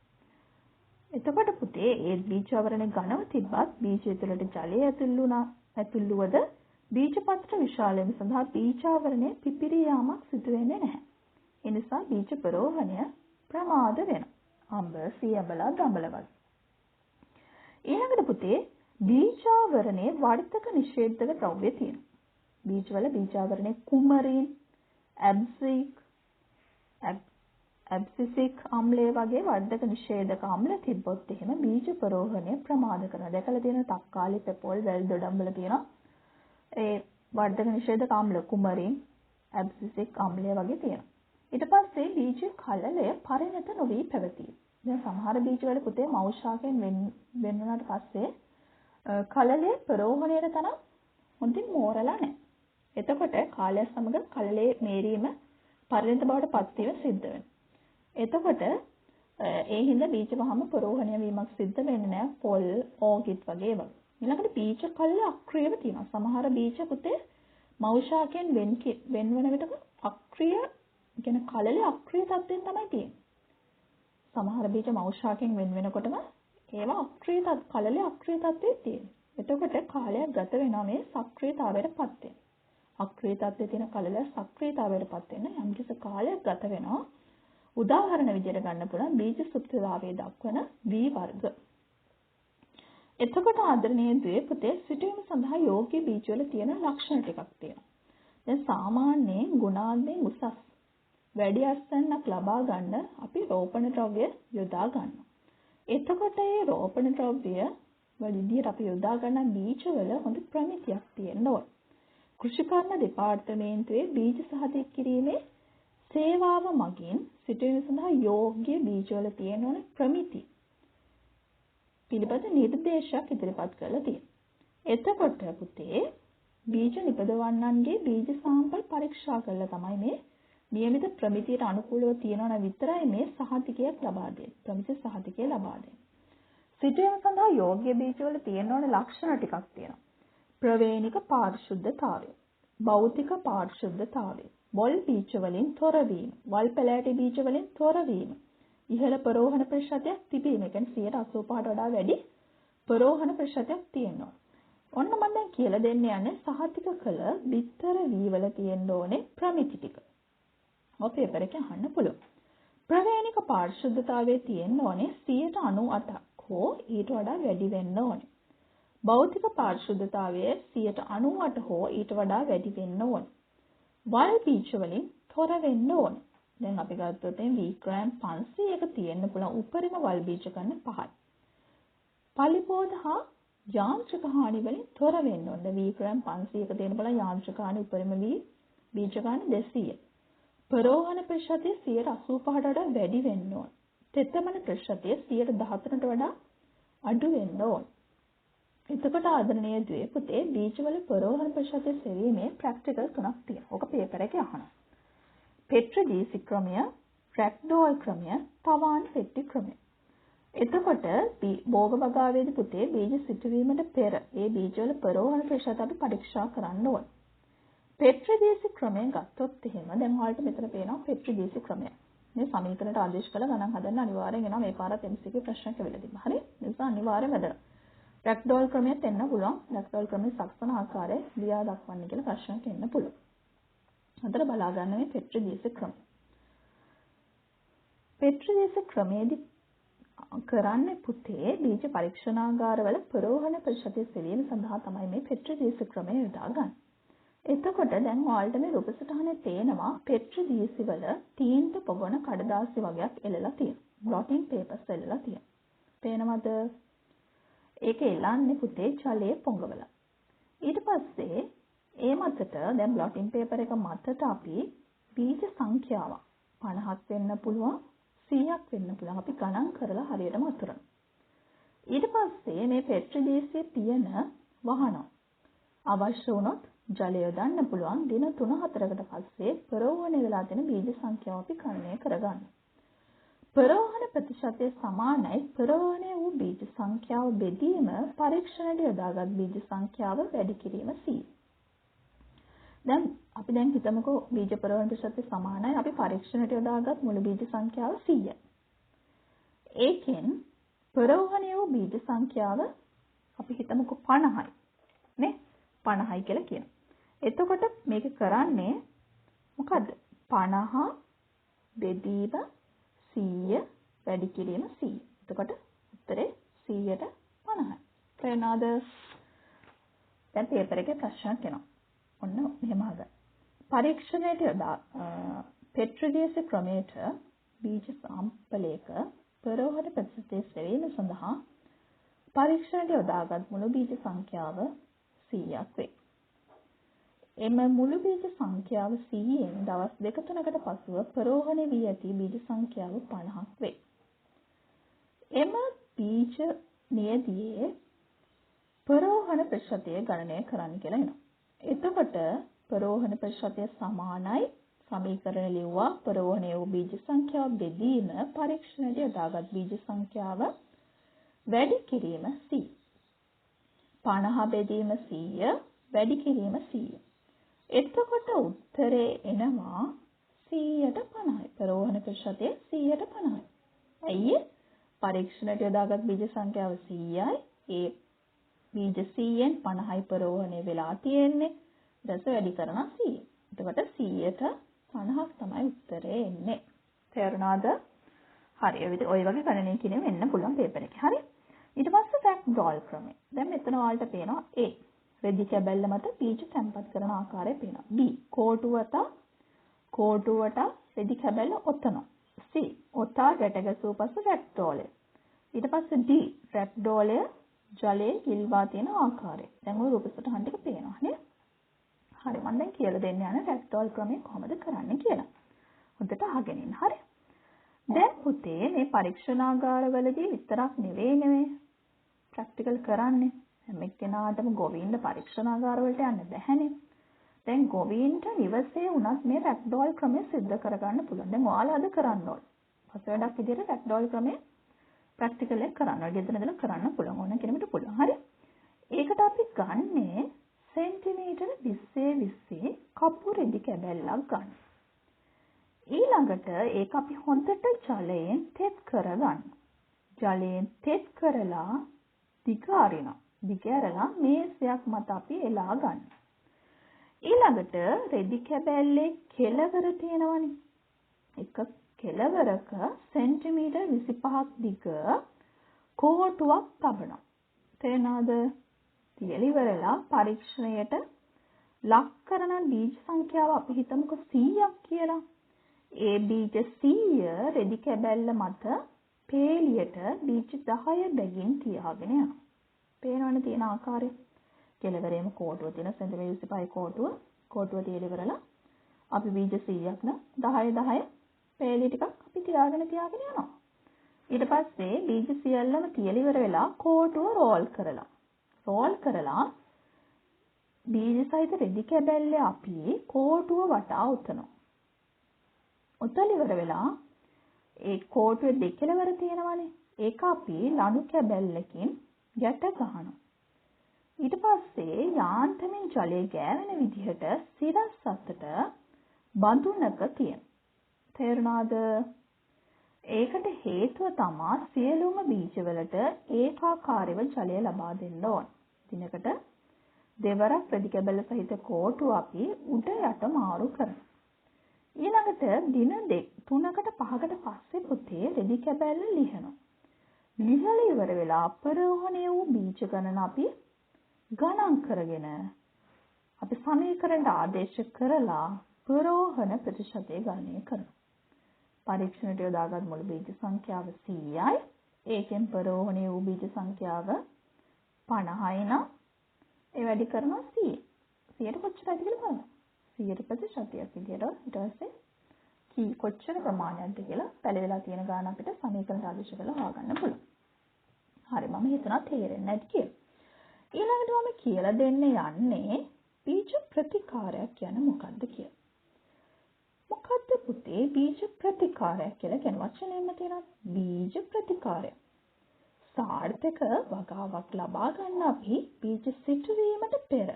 එතකොට පුතේ ඒ බීජාවරණේ ඝනව තිබ්බත් බීජය තුළට ජලය ඇතුළුවද බීජපත්‍ර විශාල වීම සඳහා බීජාවරණේ පිපිරී යාමක් සිදු වෙන්නේ නැහැ. ඒ නිසා බීජ පරෝහණය ප්‍රමාද වෙනවා. අඹ, සියඹලා, දඹල වගේ. ඊළඟට පුතේ බීජාවරණේ වර්ධක නිෂේධක ද්‍රව්‍ය තියෙනවා. බීජවල බීජාවරණේ කුමරින්, ඇබ්සිසික් අම්ලය වගේ වර්ධක නිෂේධක අම්ල තිබ්බොත් එහෙම බීජ පරෝහණය ප්‍රමාද කරනවා. දැකලා තියෙන තක්කාලි, පෙපොල්, වැල් දොඩම්බල තියෙනවා. ඒ වර්ධක නිෂේධක අම්ල කුමරින්, ඇබ්සිසික් අම්ලය වගේ තියෙනවා. ඊට පස්සේ බීජ කලලය පරිණත නොවි පැවතී. දැන් සමහර බීජවල පුතේ මෞෂාකයෙන් වෙන් වුණාට පස්සේ කලලය පරෝහණයට තරම් හොඳින් මෝරලා නැහැ. එතකොට කාලය සමග කලලේ මේරීම පරිණත බවට පත්වීම සිද්ධ වෙනවා. එතකොට ඒ හින්දා බීජ වහම පරෝහණය වීමක් සිද්ධ වෙන්නේ නැහැ. පොල්, ඕකිඩ් වගේ ඒවා. ඊළඟට බීජ කලලය අක්‍රියව තියෙනවා. සමහර බීජ පුතේ මෞෂාකයෙන් වෙන් වෙන විට අක්‍රිය කියන කලලේ අක්‍රිය තත්ත්වයෙන් තමයි තියෙන්නේ. සමහර බීජ මෞෂාකයෙන් වෙන් වෙනකොටම ඒවා අක්‍රිය කලලේ අක්‍රිය තත්ත්වයේ තියෙනවා. එතකොට කාලයක් ගත වෙනවා මේ සක්‍රියතාවයටපත් වෙන්න. අක්‍රිය තත්ත්වයේ තියෙන කලල සක්‍රියතාවයටපත් වෙන්න යම්කිසි කාලයක් ගත වෙනවා. උදාහරණ විදිහට ගන්න පුළුවන් බීජ සුප්තතාවයේ දක්වන V වර්ග. එතකොට ආදරණීය දුවේ පුතේ සිටීම සඳහා යෝග්‍ය බීජවල තියෙන ලක්ෂණ ටිකක් තියෙනවා. දැන් සාමාන්‍යයෙන් ගුණාංගයෙන් උසස් වැඩි අස්වැන්නක් ලබා ගන්න අපි රෝපණ ද්‍රව්‍ය යොදා ගන්නවා. එතකොට මේ රෝපණ ද්‍රව්‍ය වලින් අපි යොදා ගන්න බීජවල හොඳ ප්‍රමිතියක් තියෙන්න ඕන. කෘෂිකර්ම දෙපාර්තමේන්තුවේ බීජ සහතික කිරීමේ සේවාව මගින් සිටීම සඳහා යෝග්‍ය බීජවල තියෙන ඕන ප්‍රමිති පිළිබඳ නිර්දේශයක් ඉදිරිපත් කරලා තියෙනවා. එතකොට පුතේ බීජ නිපදවන්නන්ගේ බීජ සාම්පල් පරීක්ෂා කරලා තමයි මේ නියමිත ප්‍රමිතියට අනුකූලව තියෙනවා නම් විතරයි මේ සහතිකයක් ලබා දෙන්නේ. ප්‍රමිති සහතිකය ලබා දෙන්නේ. සිටීම සඳහා යෝග්‍ය බීජවල තියෙන ඕන ලක්ෂණ ටිකක් තියෙනවා. ප්‍රවේණික පාරිශුද්ධතාවය, භෞතික පාරිශුද්ධතාවය, වල් බීජ වලින් තොරවීම, වල් පැලෑටි බීජ වලින් තොරවීම, ඉහළ පරෝහණ ප්‍රතිශතයක් තිබීම. ඒ කියන්නේ 85ට වඩා වැඩි පරෝහණ ප්‍රතිශතයක් තියෙනවා. ඔන්න මම දැන් කියලා දෙන්න යන්නේ සහතික කළ බිත්තර වී වල තියෙන්න ඕනේ ප්‍රමිති ටික. ඔය පේපර් එකේ අහන්න පුළුවන්. ප්‍රවේණික පාරිශුද්ධතාවයේ තියෙන්න ඕනේ 98ක් හෝ ඊට වඩා වැඩි වෙන්න ඕනේ. භෞතික පාරිශුද්ධතාවයේ 98 හෝ ඊට වඩා වැඩි වෙන්න ඕනේ. වල් බීජ වලින් තොර වෙන්න ඕනේ. දැන් අපි ගත්තොත් මීක්‍රෑම් 500ක තියෙන්න පුළුවන් උපරිම වල් බීජ ගන්න 5යි. පලිබෝධ හා යාන්ත්‍රික හානි වලින් තොර වෙන්න ඕනේ. මීක්‍රෑම් 500ක තියෙන්න පුළුවන් යාන්ත්‍රික හානි උපරිම බීජ ගන්න 200. පරෝහණ ප්‍රතිශතය 85ට වඩා වැඩි වෙන්න ඕනේ. තෙතමන ප්‍රතිශතය 13ට වඩා අඩු වෙන්න ඕනේ. එතකොට ආදරණීය ද්වේ පුතේ බීජවල පරෝහණ ප්‍රතිශතය සෙවීමේ ප්‍රැක්ටිකල් 3ක් තියෙනවා. ඔක පේපර් එකේ අහනවා. පෙට්‍රඩීසි ක්‍රමය, රැග්ඩෝල් ක්‍රමය, තවාන් පෙට්ටි ක්‍රමය. එතකොට භෝග වගාවේදී පුතේ බීජ සිටුවීමට පෙර ඒ බීජවල පරෝහණ ප්‍රතිශතය අපි පරීක්ෂා කරන්න ඕනේ. පෙට්‍රඩීසි ක්‍රමය ගත්තොත් එහෙම දැන් ඔයාලට මෙතන පේනවා පෙට්‍රඩීසි ක්‍රමය. මේ සමීකරණයට ආදේශ කළ ගණන් හදන්න අනිවාර්යෙන් එනවා මේ පාරත් MCQ ප්‍රශ්නයක් වෙලා තිබ්බා. හරි? ඒ නිසා අනිවාර්යෙන් වැදගත්. රැග්ඩෝල් ක්‍රමයට එන්න පුළුවන්. රැග්ඩෝල් ක්‍රමයේ සක්සන ආකාරය ලියා දක්වන්න කියලා ප්‍රශ්නයක් එන්න පුළුවන්. අතර බලා ගන්න මේ පෙට්‍රඩීසි ක්‍රමය. පෙට්‍රඩීසි ක්‍රමයේදී කරන්නේ පුතේ බීජ පරීක්ෂණාගාරවල පරෝහණ ප්‍රතිශතය සෙවීම සඳහා තමයි මේ පෙට්‍රඩීසි ක්‍රමය යොදා ගන්න. එතකොට දැන් ඔයාලට මේ රූප සටහනේ තේනවා පෙට්‍රඩීසි වල තීන්ත පොගොන කඩදාසි වගේක් එල්ලලා තියෙනවා. බ්ලොටින් පේපර්ස් එල්ලලා තියෙනවා. පේනවද? ඒක එල්ලන්නේ පුතේ ජලයේ පොඟවලා. ඊට පස්සේ ඒ මතට දැන් බ්ලොටින් පේපර් එක මතට අපි බීජ සංඛ්‍යාවක් 50ක් වෙන්න පුළුවන් 100ක් වෙන්න පුළුවන් අපි ගණන් කරලා හරියටම අතුරනවා. ඊට පස්සේ මේ පෙට්‍රඩීසියේ තියෙන වහන අවශ්‍ය වුණොත් ජලය යොදන්න පුළුවන් දින 3-4කට පස්සේ පරෝහණය වෙලා තියෙන බීජ සංඛ්‍යාව අපි ගණනය කරගන්න. පරෝහණ ප්‍රතිශතය සමානයි පරෝහණය වූ බීජ සංඛ්‍යාව බෙදීම පරීක්ෂණයට යොදාගත් බීජ සංඛ්‍යාව වැඩි කිරීම 100. දැන් අපි හිතමුකෝ බීජ පරෝහණ ප්‍රතිශතය සමානයි අපි පරීක්ෂණයට යොදාගත් මුළු බීජ සංඛ්‍යාව 100යි. ඒකෙන් පරෝහණය වූ බීජ සංඛ්‍යාව අපි හිතමුකෝ 50යි. නේ? 50යි කියලා කියනවා. එතකොට මේක කරන්නේ මොකද්ද? 50 බෙදීම 100 වැඩි කිරීම 100. එතකොට උත්තරේ 100ට 50යි. තේරුණාද? දැන් පේපර් එකේ ප්‍රශ්නයක් එනවා. ඔන්න මෙහෙම හදන්න. පරීක්ෂණයට යොදා පෙට්‍රඩීසි ක්‍රමයට බීජ සාම්පලයක පරෝහණ ප්‍රතිශතය සෙවීම සඳහා පරීක්ෂණයට යොදාගත් මුළු බීජ සංඛ්‍යාව 100ක් වේ. එම මුළු බීජ සංඛ්‍යාව 100න් දවස් 2-3කට පසුව පරෝහණය වී ඇති බීජ සංඛ්‍යාව 50ක් වේ. එම බීජ නියදියේ පරෝහණ ප්‍රතිශතය ගණනය කරන්න කියලා එනවා. එතකොට පරෝහණ ප්‍රතිශතය සමානයි සමීකරණ ලිව්වා පරෝහණය වූ බීජ සංඛ්‍යාව බෙදීම පරීක්ෂණයට යොදාගත් බීජ සංඛ්‍යාව වැඩි කිරීම 100. 50 බෙදීම 100 වැඩි කිරීම 100. එතකොට උත්තරේ එනවා 100ට 50යි. පරෝහණ ප්‍රතිශතය 100ට 50යි. ඇයි? පරීක්ෂණයට යොදාගත් බීජ සංඛ්‍යාව 100යි. ඒ බීජ 100න් 50යි පරෝහණය වෙලා තියෙන්නේ. ඊට පස්සේ වැඩි කරනවා 100. එතකොට 100ට 50ක් තමයි උත්තරේ එන්නේ. තේරුණාද? හරි. ඔය වගේ ගණනය කිරීම එන්න පුළුවන් පේපර් එකේ. හරි. ඊට පස්සේ රැග්ඩෝල් ක්‍රමය. දැන් මෙතන ඔයාලට පේනවා A. රෙදි කැබැල්ල මත බීජ තැන්පත් කරන ආකාරය පේනවා. B. කෝටුවට රෙදි කැබැල්ල ඔතනවා. C. ඔතා ගැට ගැසූ පසු රැග්ඩෝලය. ඊට පස්සේ D. රැග්ඩෝලය ජලයේ ගිල්වා තියෙන ආකාරය. දැන් ඔය රූප සටහන් ටික පේනවා නේද? හරි. මම දැන් කියලා දෙන්න යන රැග්ඩෝල් ක්‍රමය කොහොමද කරන්නේ කියලා. හොඳට අහගෙන ඉන්න. හරි. දැන් පුතේ මේ පරීක්ෂණාගාරවලදී විතරක් නෙවෙයි ප්‍රැක්ටිකල් කරන්නේ. හැම එක්කෙනාටම ගොවීන්ට පරීක්ෂණාගාරවලට යන්න බැහැනේ. දැන් ගොවීන්ට නිවසේ වුණත් මේ රැග්ඩෝල් ක්‍රමය සිද්ධ කරගන්න පුළුවන්. දැන් ඔයාලා අද කරන්න ඕන. පසුවැඩක් විදිහට රැග්ඩෝල් ක්‍රමය ප්‍රැක්ටිකල් එක කරන්න. ගෙදර ඉඳලා කරන්න පුළුවන්. ඕන කෙනෙකුට පුළුවන්. හරි. ඒකට අපි ගන්නේ සෙන්ටිමීටර 20 කපු රෙදි කැබැල්ලක් ගන්න. ඊළඟට ඒක අපි හොඳට ජලයෙන් තෙත් කරගන්න. ජලයෙන් තෙත් කරලා දිග අරිනවා. දිග ඇරලා මේසයක් මත අපි එලා ගන්න. ඊළඟට රෙදි කැබැල්ලේ කෙළවර තියෙනවනේ. එක කෙළවරක සෙන්ටිමීටර් 25ක් දිග කෝටුවක් තබනවා. තේරෙනවද? තියලි ඉවරලා පරීක්ෂණයට ලක් කරන බීජ සංඛ්‍යාව අපි හිතමුකෝ 100ක් කියලා. ඒ බීජ 100 රෙදි කැබැල්ල මත පේලියට බීජ 10 බැගින් තියාගෙන යනවා. පේනවනේ තියෙන ආකාරය. කෙළවරේම කෝටුව තියෙන සෙන්ටිමීටර් 25 කෝටුව තියලා ඉවරලා අපි බීජ 100ක් න 10 පේලි ටිකක් අපි තියාගෙන යනවා. ඊට පස්සේ බීජ සියල්ලම තියලා ඉවර වෙලා කෝටුව රෝල් කරලා බීජ සහිත රෙදි කැබැල්ලේ අපි කෝටුව වටා උතනවා. උතල ඉවර වෙලා ඒ කෝටුවේ දෙකලවර තියෙනවනේ. ඒක අපි ලණු කැබැල්ලකින් ගැට ගන්නවා. ඊට පස්සේ යාන්ත්‍රණයෙන් ජලය ගෑවෙන විදිහට සිරස් අතට බඳුනක තියෙන. තේරුණාද? ඒකට හේතුව තමයි සියලුම බීජවලට ඒකාකාරීව ජලය ලබා දෙන්න ඕන. දිනකට දෙවරක් රෙදි කැබැල්ල සහිත කෝටුව අපි උඩ යට මාරු කරනවා. ඊළඟට දින 3කට 5කට පස්සේ පුතේ රෙදි කැබැල්ල ලිහනවා. ලිහලා ඉවර වෙලා අපරෝහණය වූ බීජ ගණන අපි ගණන් කරගෙන අපි සමීකරණයට ආදේශ කරලා ප්‍රෝහණ ප්‍රතිශතය ගණනය කරනවා. පරීක්ෂණයට යොදාගත් මුළු බීජ සංඛ්‍යාව 100යි. ඒකෙන් ප්‍රෝහණය වූ බීජ සංඛ්‍යාව 50යි නම් ඒ වැඩි කරනවා 100. 100ට කොච්චරද කියලා බලන්න. 100 ප්‍රතිශතයක් විදියට ඊට පස්සේ කොච්චර ප්‍රමාණයක්ද කියලා පැලවිලා තියෙන ගාන අපිට සමීකරණ ආදේශ කරලා හොයාගන්න පුළුවන්. හරි මම හිතනවා තේරෙන්නේ නැති කියලා. ඊළඟට මම කියලා දෙන්න යන්නේ බීජ ප්‍රතිකාරයක් කියන්නේ මොකක්ද කියලා. මොකක්ද පුතේ බීජ ප්‍රතිකාරයක් කියලා කියන වචනයෙන්ම තියෙනවා බීජ ප්‍රතිකාරය. සාර්ථක වගාවක් ලබා ගන්න අපි බීජ සිටුවීමට පෙර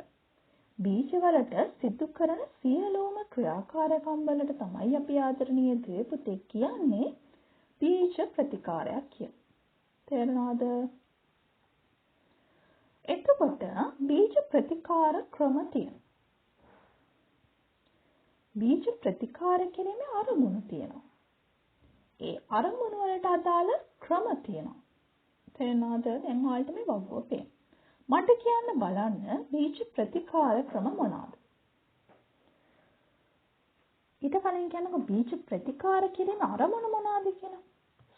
බීජවලට සිදු කරන සියලුම ක්‍රියාකාරකම් වලට තමයි අපි ආදරණීය දේ පුතේ කියන්නේ බීජ ප්‍රතිකාරයක් කියලා. තේරුණාද? එතකොට බීජ ප්‍රතිකාර ක්‍රම තියෙනවා. බීජ ප්‍රතිකාර කිරීමේ අරමුණු තියෙනවා. ඒ අරමුණු වලට අදාළ ක්‍රම තියෙනවා. තේරුණාද? දැන් ඔයාලට මේ වගුව පේන. මට කියන්න බලන්න බීජ ප්‍රතිකාර ක්‍රම මොනවාද? ඊට කලින් කියන්නකො බීජ ප්‍රතිකාර කිරීමේ අරමුණු මොනවාද කියලා.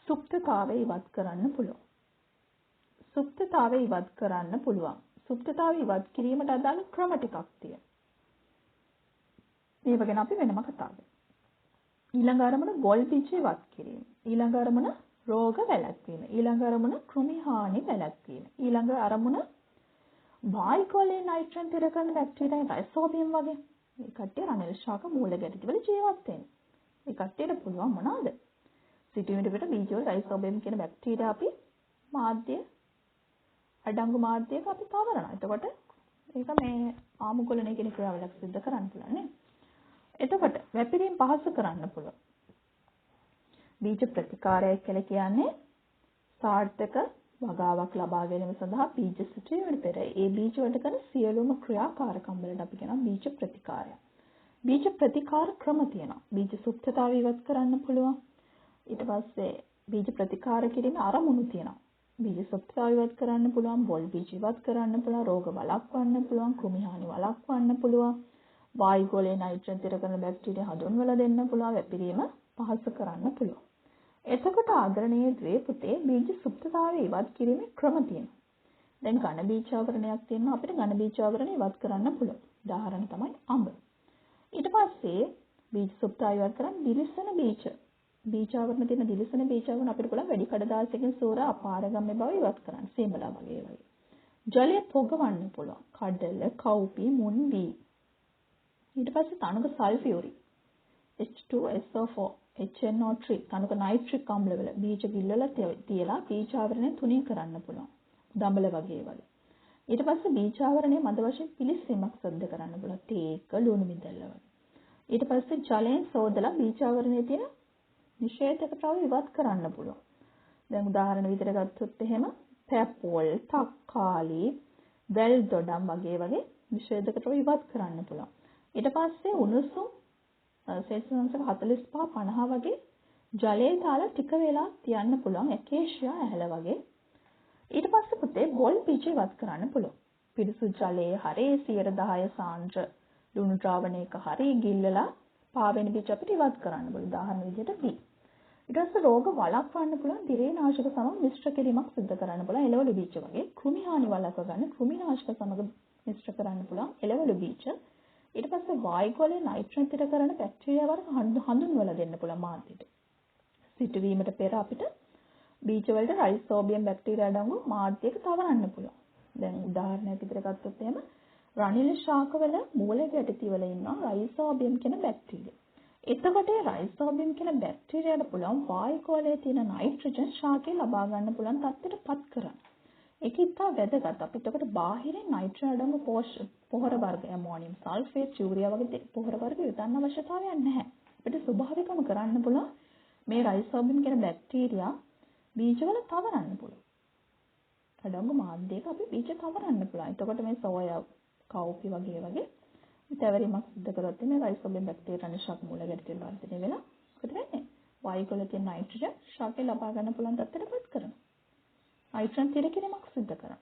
සුප්තතාවය ඉවත් කරන්න පුළුවන්. සුප්තතාවය ඉවත් කරන්න පුළුවන්. සුප්තතාවය ඉවත් කිරීමට අදාළ ක්‍රම ටිකක් තියෙනවා. මේව ගැන අපි වෙනම කතා කරමු. ඊළඟ අරමුණ ගොල් බීජ ඉවත් කිරීම. ඊළඟ අරමුණ රෝග වැළැක්වීම. ඊළඟ අරමුණ කෘමි හානි වැළැක්වීම. ඊළඟ අරමුණ වායුගෝලයේ නයිට්‍රජන් තිර කරන බැක්ටීරියා රයිසෝබියම් වගේ. මේ කට්ටිය රණල් ශාක මූල ගැටටි වල ජීවත් වෙන්නේ. මේ කට්ටියට පුළුවන් මොනවාද? සිටිවිට පිට බීජවල රයිසෝබියම් කියන බැක්ටීරියා අපි මාධ්‍ය අඩංගු මාධ්‍යයක අපි තවරනවා. එතකොට ඒක මේ ආමුගොලණය කියන ක්‍රියාවලියක් සිදු කරන්න පුළුවන් නේ. එතකොට වැපිරීම පහසු කරන්න පුළුවන්. බීජ ප්‍රතිකාරය කියලා කියන්නේ සාර්ථක වගාවක් ලබා ගැනීම සඳහා බීජ සිටුවීමට පෙර ඒ බීජ වලට කරන සියලුම ක්‍රියාකාරකම් වලට අපි කියනවා බීජ ප්‍රතිකාරය. බීජ ප්‍රතිකාර ක්‍රම තියෙනවා. බීජ සුප්තතාවය ඉවත් කරන්න පුළුවන්. ඊට පස්සේ බීජ ප්‍රතිකාර කිරීමේ අරමුණු තියෙනවා. බීජ සුප්තතාවය ඉවත් කරන්න පුළුවන්, බොල් බීජ ඉවත් කරන්න පුළුවන්, රෝග වළක්වන්න පුළුවන්, කෘමි හානි වළක්වන්න පුළුවන්, වායුගෝලයේ නයිට්‍රජන් තිර කරන බැක්ටීරියා හඳුන්වලා දෙන්න පුළුවන්, වැපිරීම පහසු කරන්න පුළුවන්. එතකොට ආදරණීය ද්වේ පුතේ බීජ සුප්තතාවය ඉවත් කිරීමේ ක්‍රම තියෙනවා. දැන් ඝන බීජාවරණයක් තියෙනවා අපිට ඝන බීජාවරණය ඉවත් කරන්න පුළුවන්. උදාහරණ තමයි අඹ. ඊට පස්සේ බීජ සුප්තතාවය ඉවත් කරන් දිලිසෙන බීජ. බීජාවරණ තියෙන දිලිසෙන බීජාවරණ අපිට පුළුවන් වැඩි කඩදාසියකින් සෝර අපාරගම්මේ බව ඉවත් කරන්න. සීමලා වගේ වගේ. ජලය පොගවන්න පුළුවන්. කඩල, කව්පි, මුන් වී. ඊට පස්සේ තනක සල්ෆියුරික් H2SO4 HNO3 තනක නයිට්‍රික් අම්ල වල බීජ ගිල්ලලා තියලා බීජාවරණය තුනී කරන්න පුළුවන්. දඹල වගේ වල. ඊට පස්සේ බීජාවරණය මද වශයෙන් පිලිස්සීමක් සිදු කරන්න පුළුවන්. තේක, ලුණු මිදල්ල වල. ඊට පස්සේ ජලයෙන් සෝදලා බීජාවරණයේ තියෙන නිෂේධක ද්‍රව්‍ය ඉවත් කරන්න පුළුවන්. දැන් උදාහරණ විදිහට ගත්තොත් එහෙම පැපොල්, තක්කාලි, වැල් දොඩම් වගේ නිෂේධකට ඉවත් කරන්න පුළුවන්. ඊට පස්සේ උණුසුම් සෙල්සියස් අංශක 45 50 වගේ ජලයේ දාලා ටික වෙලා තියන්න පුළුවන් ඇකේෂියා ඇහැල වගේ. ඊට පස්සේ පුතේ බොල් බීජ ඉවත් කරන්න පුළුවන්. පිරිසුදු ජලයේ හරි 10% සාන්ද්‍ර ලුණු ද්‍රාවණයක හරි ගිල්ලලා පාවෙන බීජ අපිට ඉවත් කරන්න පුළුවන්. උදාහරණ විදිහට බී. ඊට පස්සේ රෝග වළක්වන්න පුළුවන් දිරේනාශක සමග මිශ්‍ර කිරීමක් සිදු කරන්න පුළුවන් එළවලු බීජ වගේ. කෘමි හානි වළක්ව ගන්න කෘමිනාශක සමග මිශ්‍ර කරන්න පුළුවන් එළවලු බීජ. ඊට පස්සේ වායුගෝලයේ නයිට්‍රජන් තිර කරන බැක්ටීරියා වර්ග හඳුන්වලා දෙන්න පුළුවන් මාධ්‍යයට. සිටුවීමට පෙර අපිට බීජ වලට රයිසෝබියම් බැක්ටීරියා අඩංගු මාධ්‍යයක තවරන්න පුළුවන්. දැන් උදාහරණයක් විදිහට ගත්තොත් එහෙම රනිල ශාකවල මූලික යටිතිවල ඉන්නවා රයිසෝබියම් කියන බැක්ටීරියා. එතකොට රයිසෝබියම් කියන බැක්ටීරියාට පුළුවන් වායුගෝලයේ තියෙන නයිට්‍රජන් ශාකය ලබා ගන්න පුළුවන් තත්ත්වයටපත් කරන්න. ඒක ඉතා වැදගත්. අපිට එතකොට බාහිරින් නයිට්‍රජන් අඩංගු පොහොර වර්ග ඇමෝනියම් සල්ෆේට් යූරියා වගේ පොහොර වර්ග යොදන්න අවශ්‍යතාවයක් නැහැ. අපිට ස්වභාවිකවම කරන්න පුළුවන් මේ රයිසෝබියම් කියන බැක්ටීරියා බීජවල තවරන්න පුළුවන්. අඩංගු මාධ්‍යයක අපි බීජ තවරන්න පුළුවන්. එතකොට මේ සෝයා කව්පි වගේ තැවරීමක් සිදු කරොත් මේ රයිසෝබියම් බැක්ටීරියා නිශාක මූලගැටි තෙල් වර්ධනය වෙලා මොකද වෙන්නේ? වායුගෝලයේ තියෙන නයිට්‍රජන් ශාකය ලබා ගන්න පුළුවන් තත්ත්වයටපත් කරනවා. නයිට්‍රජන් තිර කිරීමක් සිදු කරනවා.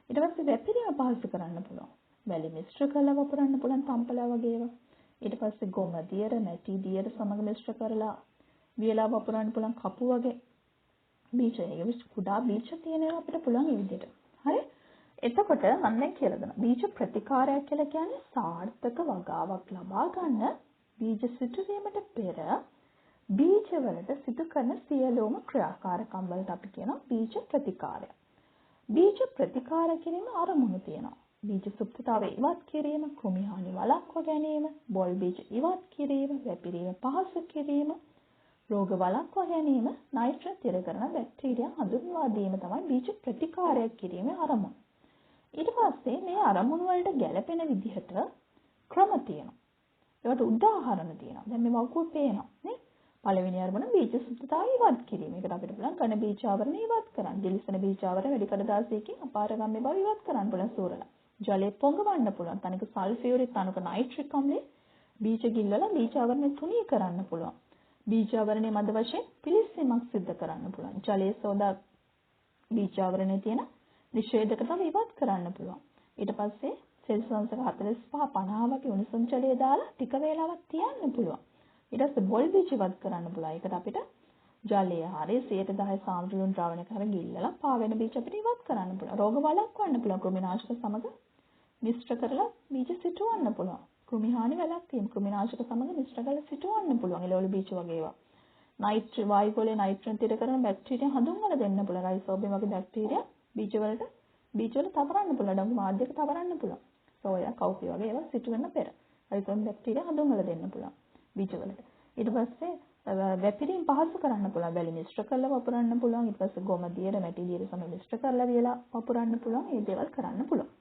ඊට පස්සේ වැපිරීම පහසු කරන්න පුළුවන්. වැලි මිශ්‍ර කරලා වපුරන්න පුළුවන් තම්පලා වගේ ඒවා. ඊට පස්සේ ගොම දියර නැටි දියර සමග මිශ්‍ර කරලා වියලා වපුරන්න පුළුවන් කපු වගේ බීජ. ඒ කුඩා බීජ තියෙනවා අපිට පුළුවන් මේ විදිහට. හරි? එතකොට මම දැන් කියලා දෙනවා. බීජ ප්‍රතිකාරයක් කියලා කියන්නේ සාර්ථක වගාවක් ලබා ගන්න බීජ සිටුවීමට පෙර බීජවලට සිදු කරන සියලුම ක්‍රියාකාරකම් වලට අපි කියනවා බීජ ප්‍රතිකාරය. බීජ ප්‍රතිකාර කිරීම අරමුණු තියෙනවා. බීජ සුප්තතාවය ඉවත් කිරීම, කෘමි හානි වළක්වා ගැනීම, බොල් බීජ ඉවත් කිරීම, වැපිරීම පහසු කිරීම, රෝග වළක්වා ගැනීම, නයිට්‍රජන් තිර කරන බැක්ටීරියා හඳුන්වා දීම තමයි බීජ ප්‍රතිකාරයක් කිරීමේ අරමුණ. ඊට පස්සේ මේ අරමුණු වලට ගැළපෙන විදිහට ක්‍රම තියෙනවා. ඒකට උදාහරණ තියෙනවා. දැන් මේ වකුගඩු පේනවා නේ? පළවෙනි අරමුණ බීජ සුප්තතාවය ඉවත් කිරීම. ඒකට අපිට පුළුවන් ඝන බීජ ආවරණය ඉවත් කරන්න. දිලිසෙන බීජ ආවරණය වැඩි කඩදාසියකින් අපාරගම්‍ය බව ඉවත් කරන්න පුළුවන් සූරලා. ජලය පොඟවන්න පුළුවන්. තනික සල්ෆියුරික් තනක නයිට්‍රික් අම්ලය බීජ ගිල්ලලා බීජ ආවරණය තුනී කරන්න පුළුවන්. බීජ ආවරණය මැද වශයෙන් පිළිස්සීමක් සිදු කරන්න පුළුවන්. ජලයේ සෝදා බීජ ආවරණයේ තියෙන නිෂේධක තව ඉවත් කරන්න පුළුවන්. ඊට පස්සේ සෙල්සියස් අංශක 45 50 වගේ උණුසුම් ජලය දාලා ටික වේලාවක් තියන්න පුළුවන්. ඊට පස්සේ බොල් බීජ ඉවත් කරන්න පුළුවන්. ඒකට අපිට ජලය හරි 10% සාන්ද්‍ර ලුණු ද්‍රාවණයක හරි ගිල්ලලා පාවෙන බීජ අපිට ඉවත් කරන්න පුළුවන්. රෝග වළක්වන්න පුළුවන්. කෘමිනාශක සමග මිශ්‍ර කරලා බීජ සිටවන්න පුළුවන්. කෘමි හානි වැළැක්වීම කෘමිනාශක සමග මිශ්‍ර කරලා සිටවන්න පුළුවන්. එළවලු බීජ වගේ ඒවා. නයිට්‍රජන් වායුගෝලයේ නයිට්‍රජන් තිර කරන බැක්ටීරියා හඳුන්වලා දෙන්න පුළුවන්. රයිසෝබියම් වගේ බැක්ටීරියා බීජවල තවරන්න පුළුවන්. ඩංගු මාධ්‍යයක තවරන්න පුළුවන්. සෝයා කව්පි වගේ ඒවා සිටුවෙන්න පෙර රයිසෝබියම් බැක්ටීරියා හඳුන්වලා දෙන්න පුළුවන් බීජවලට. ඊට පස්සේ වැපිරීම පහසු කරන්න පුළුවන්. වැලි මිශ්‍ර කරලා වපුරන්න පුළුවන්. ඊට පස්සේ ගොම දියර මැටි දියර සමග මිශ්‍ර කරලා වියලා වපුරන්න පුළුවන්. මේ දේවල් කරන්න පුළුවන්.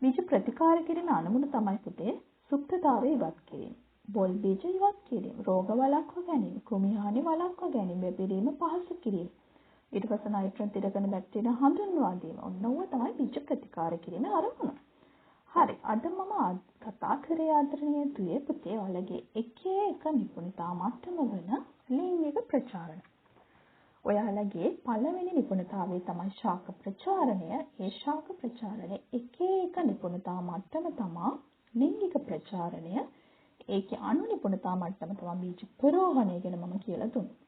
බීජ ප්‍රතිකාර කිරීම අනුමුණ තමයි පුතේ සුප්තතාවය ඉවත් කිරීම. බොල් බීජ ඉවත් කිරීම, රෝග වළක්වා ගැනීම, කෘමි හානි වළක්වා ගැනීම, වැපිරීම පහසු කිරීම. ඊට පස්සේ නයිට්‍රජන් තිර කරන බැක්ටීරියා හඳුන්වා දීම. ඔන්න ඔය තමයි බීජ ප්‍රතිකාර කිරීමේ අරමුණ. හරි. අද මම කතා කරේ ආදරණීය දුවේ පුතේ ඔයාලගේ එක නිපුණතා මට්ටම වන ලිංගික ප්‍රචාරණ. ඔයාලගේ පළවෙනි නිපුණතාවය තමයි ශාක ප්‍රචාරණය. ඒ ශාක ප්‍රචාරණය එක නිපුණතා මට්ටම තමයි ලිංගික ප්‍රචාරණය. ඒකේ අනු නිපුණතා මට්ටම තමයි බීජ ප්‍රෝහණය ගැන මම කියලා දුන්නා.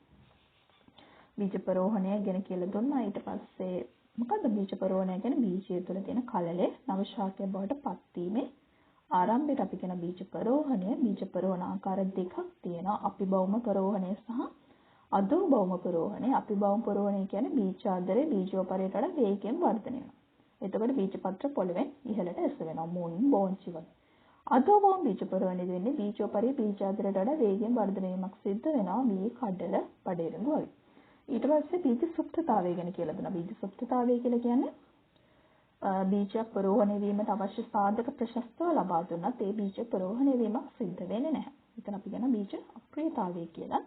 බීජ ප්‍රෝහණය ගැන කියලා දුන්නා. ඊට පස්සේ මොකද බීජ ප්‍රෝහණය කියන්නේ බීජය තුළ තියෙන කලලේ නව ශාකයක් බවට පත් වීමේ ආරම්භයට අපි කියන බීජ ප්‍රෝහණය. බීජ ප්‍රෝහණ ආකාර දෙකක් තියෙනවා. අපිභෞම ප්‍රෝහණය සහ අධෝභෞම ප්‍රෝහණය. අපිභෞම ප්‍රෝහණය කියන්නේ බීජ ආධාරයේ බීජෝපරයට වඩා වේගයෙන් වර්ධනය වෙනවා. එතකොට බීජ පත්‍ර පොළවෙන් ඉහළට එස වෙනවා. මුන් බෝංචි වගේ. අධෝභෞම බීජ ප්‍රෝහණය වෙන්නේ බීජෝපරයේ බීජ ආධාරයට වඩා වේගයෙන් වර්ධනය වීමක් සිද්ධ වෙනවා. මේ කඩල පඩේරඟු වගේ. ඊට පස්සේ බීජ සුප්තතාවය ගැන කියලා දුන්නා. බීජ සුප්තතාවය කියලා කියන්නේ බීජ ප්‍රෝහණය වීමට අවශ්‍ය සාධක ප්‍රශස්තව ලබා දුන්නත් ඒ බීජ ප්‍රෝහණය වීමක් සිද්ධ වෙන්නේ නැහැ. එතන අපි කියන බීජ අක්‍රියතාවය කියලා.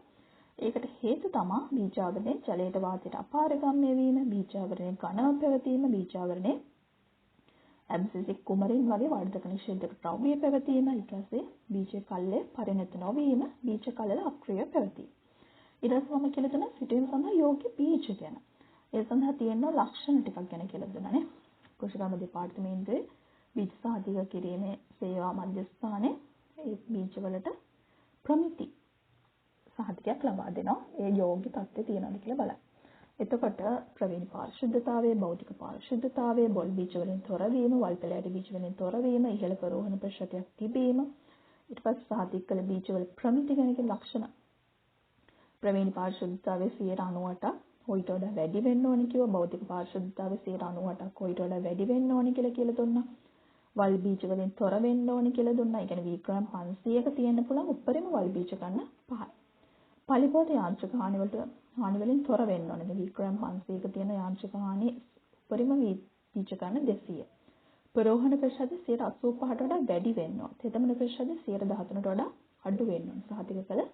ඒකට හේතු තමයි බීජාවරණයේ ජලයට වාතයට අපාරගම්‍ය වීම, බීජාවරණයේ ඝනව පැවතීම, බීජාවරණයේ ඇබ්සිසික් කුමරින් වගේ වර්ධක නිෂේධක ද්‍රව්‍ය පැවතීම, ඊට පස්සේ බීජ කල්ලේ පරිණත නොවීම, බීජ කල්වල අක්‍රිය පැවතීම. ඊට පස්සේ මම කියලා දුන්නා සිටීම සඳහා යෝග්‍ය බීජ ගැන. ඒ සඳහා තියෙන ලක්ෂණ ටිකක් ගැන කියලා දුන්නානේ. කෘෂිකර්ම දෙපාර්තමේන්තුවේ බීජ සාධික කිරීමේ සේවා මධ්‍යස්ථානයේ ඒ බීජවලට ප්‍රමිති සහතිකයක් ලබා දෙනවා. ඒ යෝග්‍ය තත්ත්වය තියෙනවද කියලා බලන්න. එතකොට ප්‍රවේණි පාරිශුද්ධතාවය, භෞතික පාරිශුද්ධතාවය, බොල් බීජ වලින් තොරවීම, වල් පෙළෑටි බීජ වලින් තොරවීම, ඉහළ පරෝහණ ප්‍රතිශතයක් තිබීම, ඊට පස්සේ සාධික කළ බීජ වල ප්‍රමිති ගැන ලක්ෂණ. ප්‍රවේණි පාරිශුද්ධතාවය 98%ක් හොයිට වඩා වැඩි වෙන්න ඕනි කිව්වා. භෞතික පාරිශුද්ධතාවය 98%ක් හොයිට වඩා වැඩි වෙන්න ඕනි කියලා දුන්නා. වල් බීජ වලින් තොර වෙන්න ඕනි කියලා දුන්නා. ඒ කියන්නේ වීග්‍රෑම් 500ක තියෙන්න පුළුවන් උඩරිම වල් බීජ ගන්න 5යි. පලිපෝත යාන්ත්‍රික හානි වලින් තොර වෙන්න ඕනේ. වීග්‍රෑම් 500ක තියෙන යාන්ත්‍රික හානි උඩරිම බීජ ගන්න 200. පරෝහණ ප්‍රතිශතය 85%ට වඩා වැඩි වෙන්න ඕනේ. තෙතමන ප්‍රතිශතය 13%ට වඩා අඩු වෙන්න ඕනේ. සහතික කළ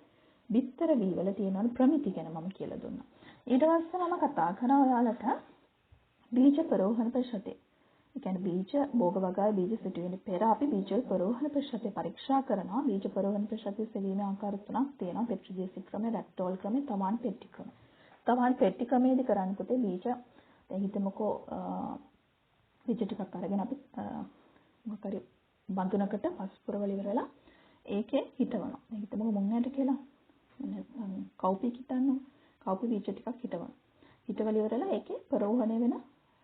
බිත්තර වී වල තියෙන ප්‍රමිති ගැන මම කියලා දුන්නා. ඊට පස්සේ මම කතා කරා ඔයාලට බීජ පරෝහණ ප්‍රතිශතය. ඒ කියන්නේ බීජ භෝග වගාවේ බීජ සිටුවෙන පෙර අපි බීජ පරෝහණ ප්‍රතිශතය පරීක්ෂා කරනවා. බීජ පරෝහණ ප්‍රතිශතය සෙවීමේ ආකාර තුනක් තියෙනවා. පෙට්‍රිජේසි ක්‍රමය, රැක්ටෝල් ක්‍රමය, තමාන් පෙට්ටි ක්‍රමය. තමාන් පෙට්ටි ක්‍රමයේදී කරන්න පුතේ බීජ දැන් හිතමුකෝ බීජ ටිකක් අරගෙන අපි මොකක් හරි බඳුනකට පස් පුරවල ඉවරලා ඒකේ හිටවනවා. දැන් හිතමුකෝ මුං ඇට කියලා. නැත්නම් කව්පි හිටන්නවා. කව්පි බීජ ටිකක් හිටවනවා. හිටවල ඉවරලා ඒකේ පරෝහණය වෙන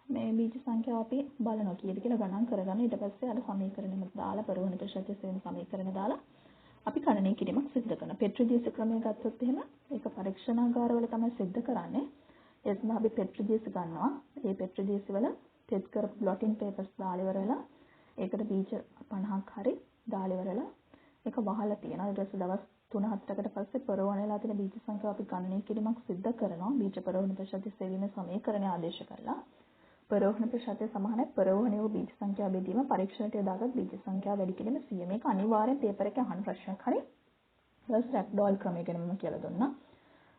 මේ බීජ සංඛ්‍යාව අපි බලනවා කීයද කියලා ගණන් කරගන්න. ඊට පස්සේ අර සමීකරණෙම දාලා පරෝහණ ප්‍රතිශතය වෙන සමීකරණ දාලා අපි ගණනය කිරීමක් සිදු කරනවා. පෙට්‍රිජේසි ක්‍රමය ගත්තොත් එහෙම ඒක පරීක්ෂණාගාරවල තමයි සිදු කරන්නේ. ඒ සඳහා අපි පෙට්‍රිජේසි ගන්නවා. ඒ පෙට්‍රිජේසි වල තෙත් කරපු බ්ලොටින් පේපර්ස් දාලා ඉවරලා ඒකට බීජ 50ක් හරි දාලා ඉවරලා ඒක වහලා තියෙනවා. ඊට පස්සේ දවස් 3-4කට පස්සේ පරෝහණ වෙලා තියෙන බීජ සංඛ්‍යාව අපි ගණනය කිරීමක් සිදු කරනවා. බීජ පරෝහණ ප්‍රතිශතය සෙවීමේ සමීකරණය ආදේශ කරලා පරෝහණ ප්‍රතිශතය සමානයි පරෝහණය වූ බීජ සංඛ්‍යාව බෙදීම පරීක්ෂණයට යොදාගත් බීජ සංඛ්‍යාව වැඩි කිරීම 100. මේක අනිවාර්යෙන් පේපර් එකේ අහන ප්‍රශ්නයක් හරි. ඊළඟ රැක්ඩෝල් ක්‍රමය ගැන මම කියලා දුන්නා.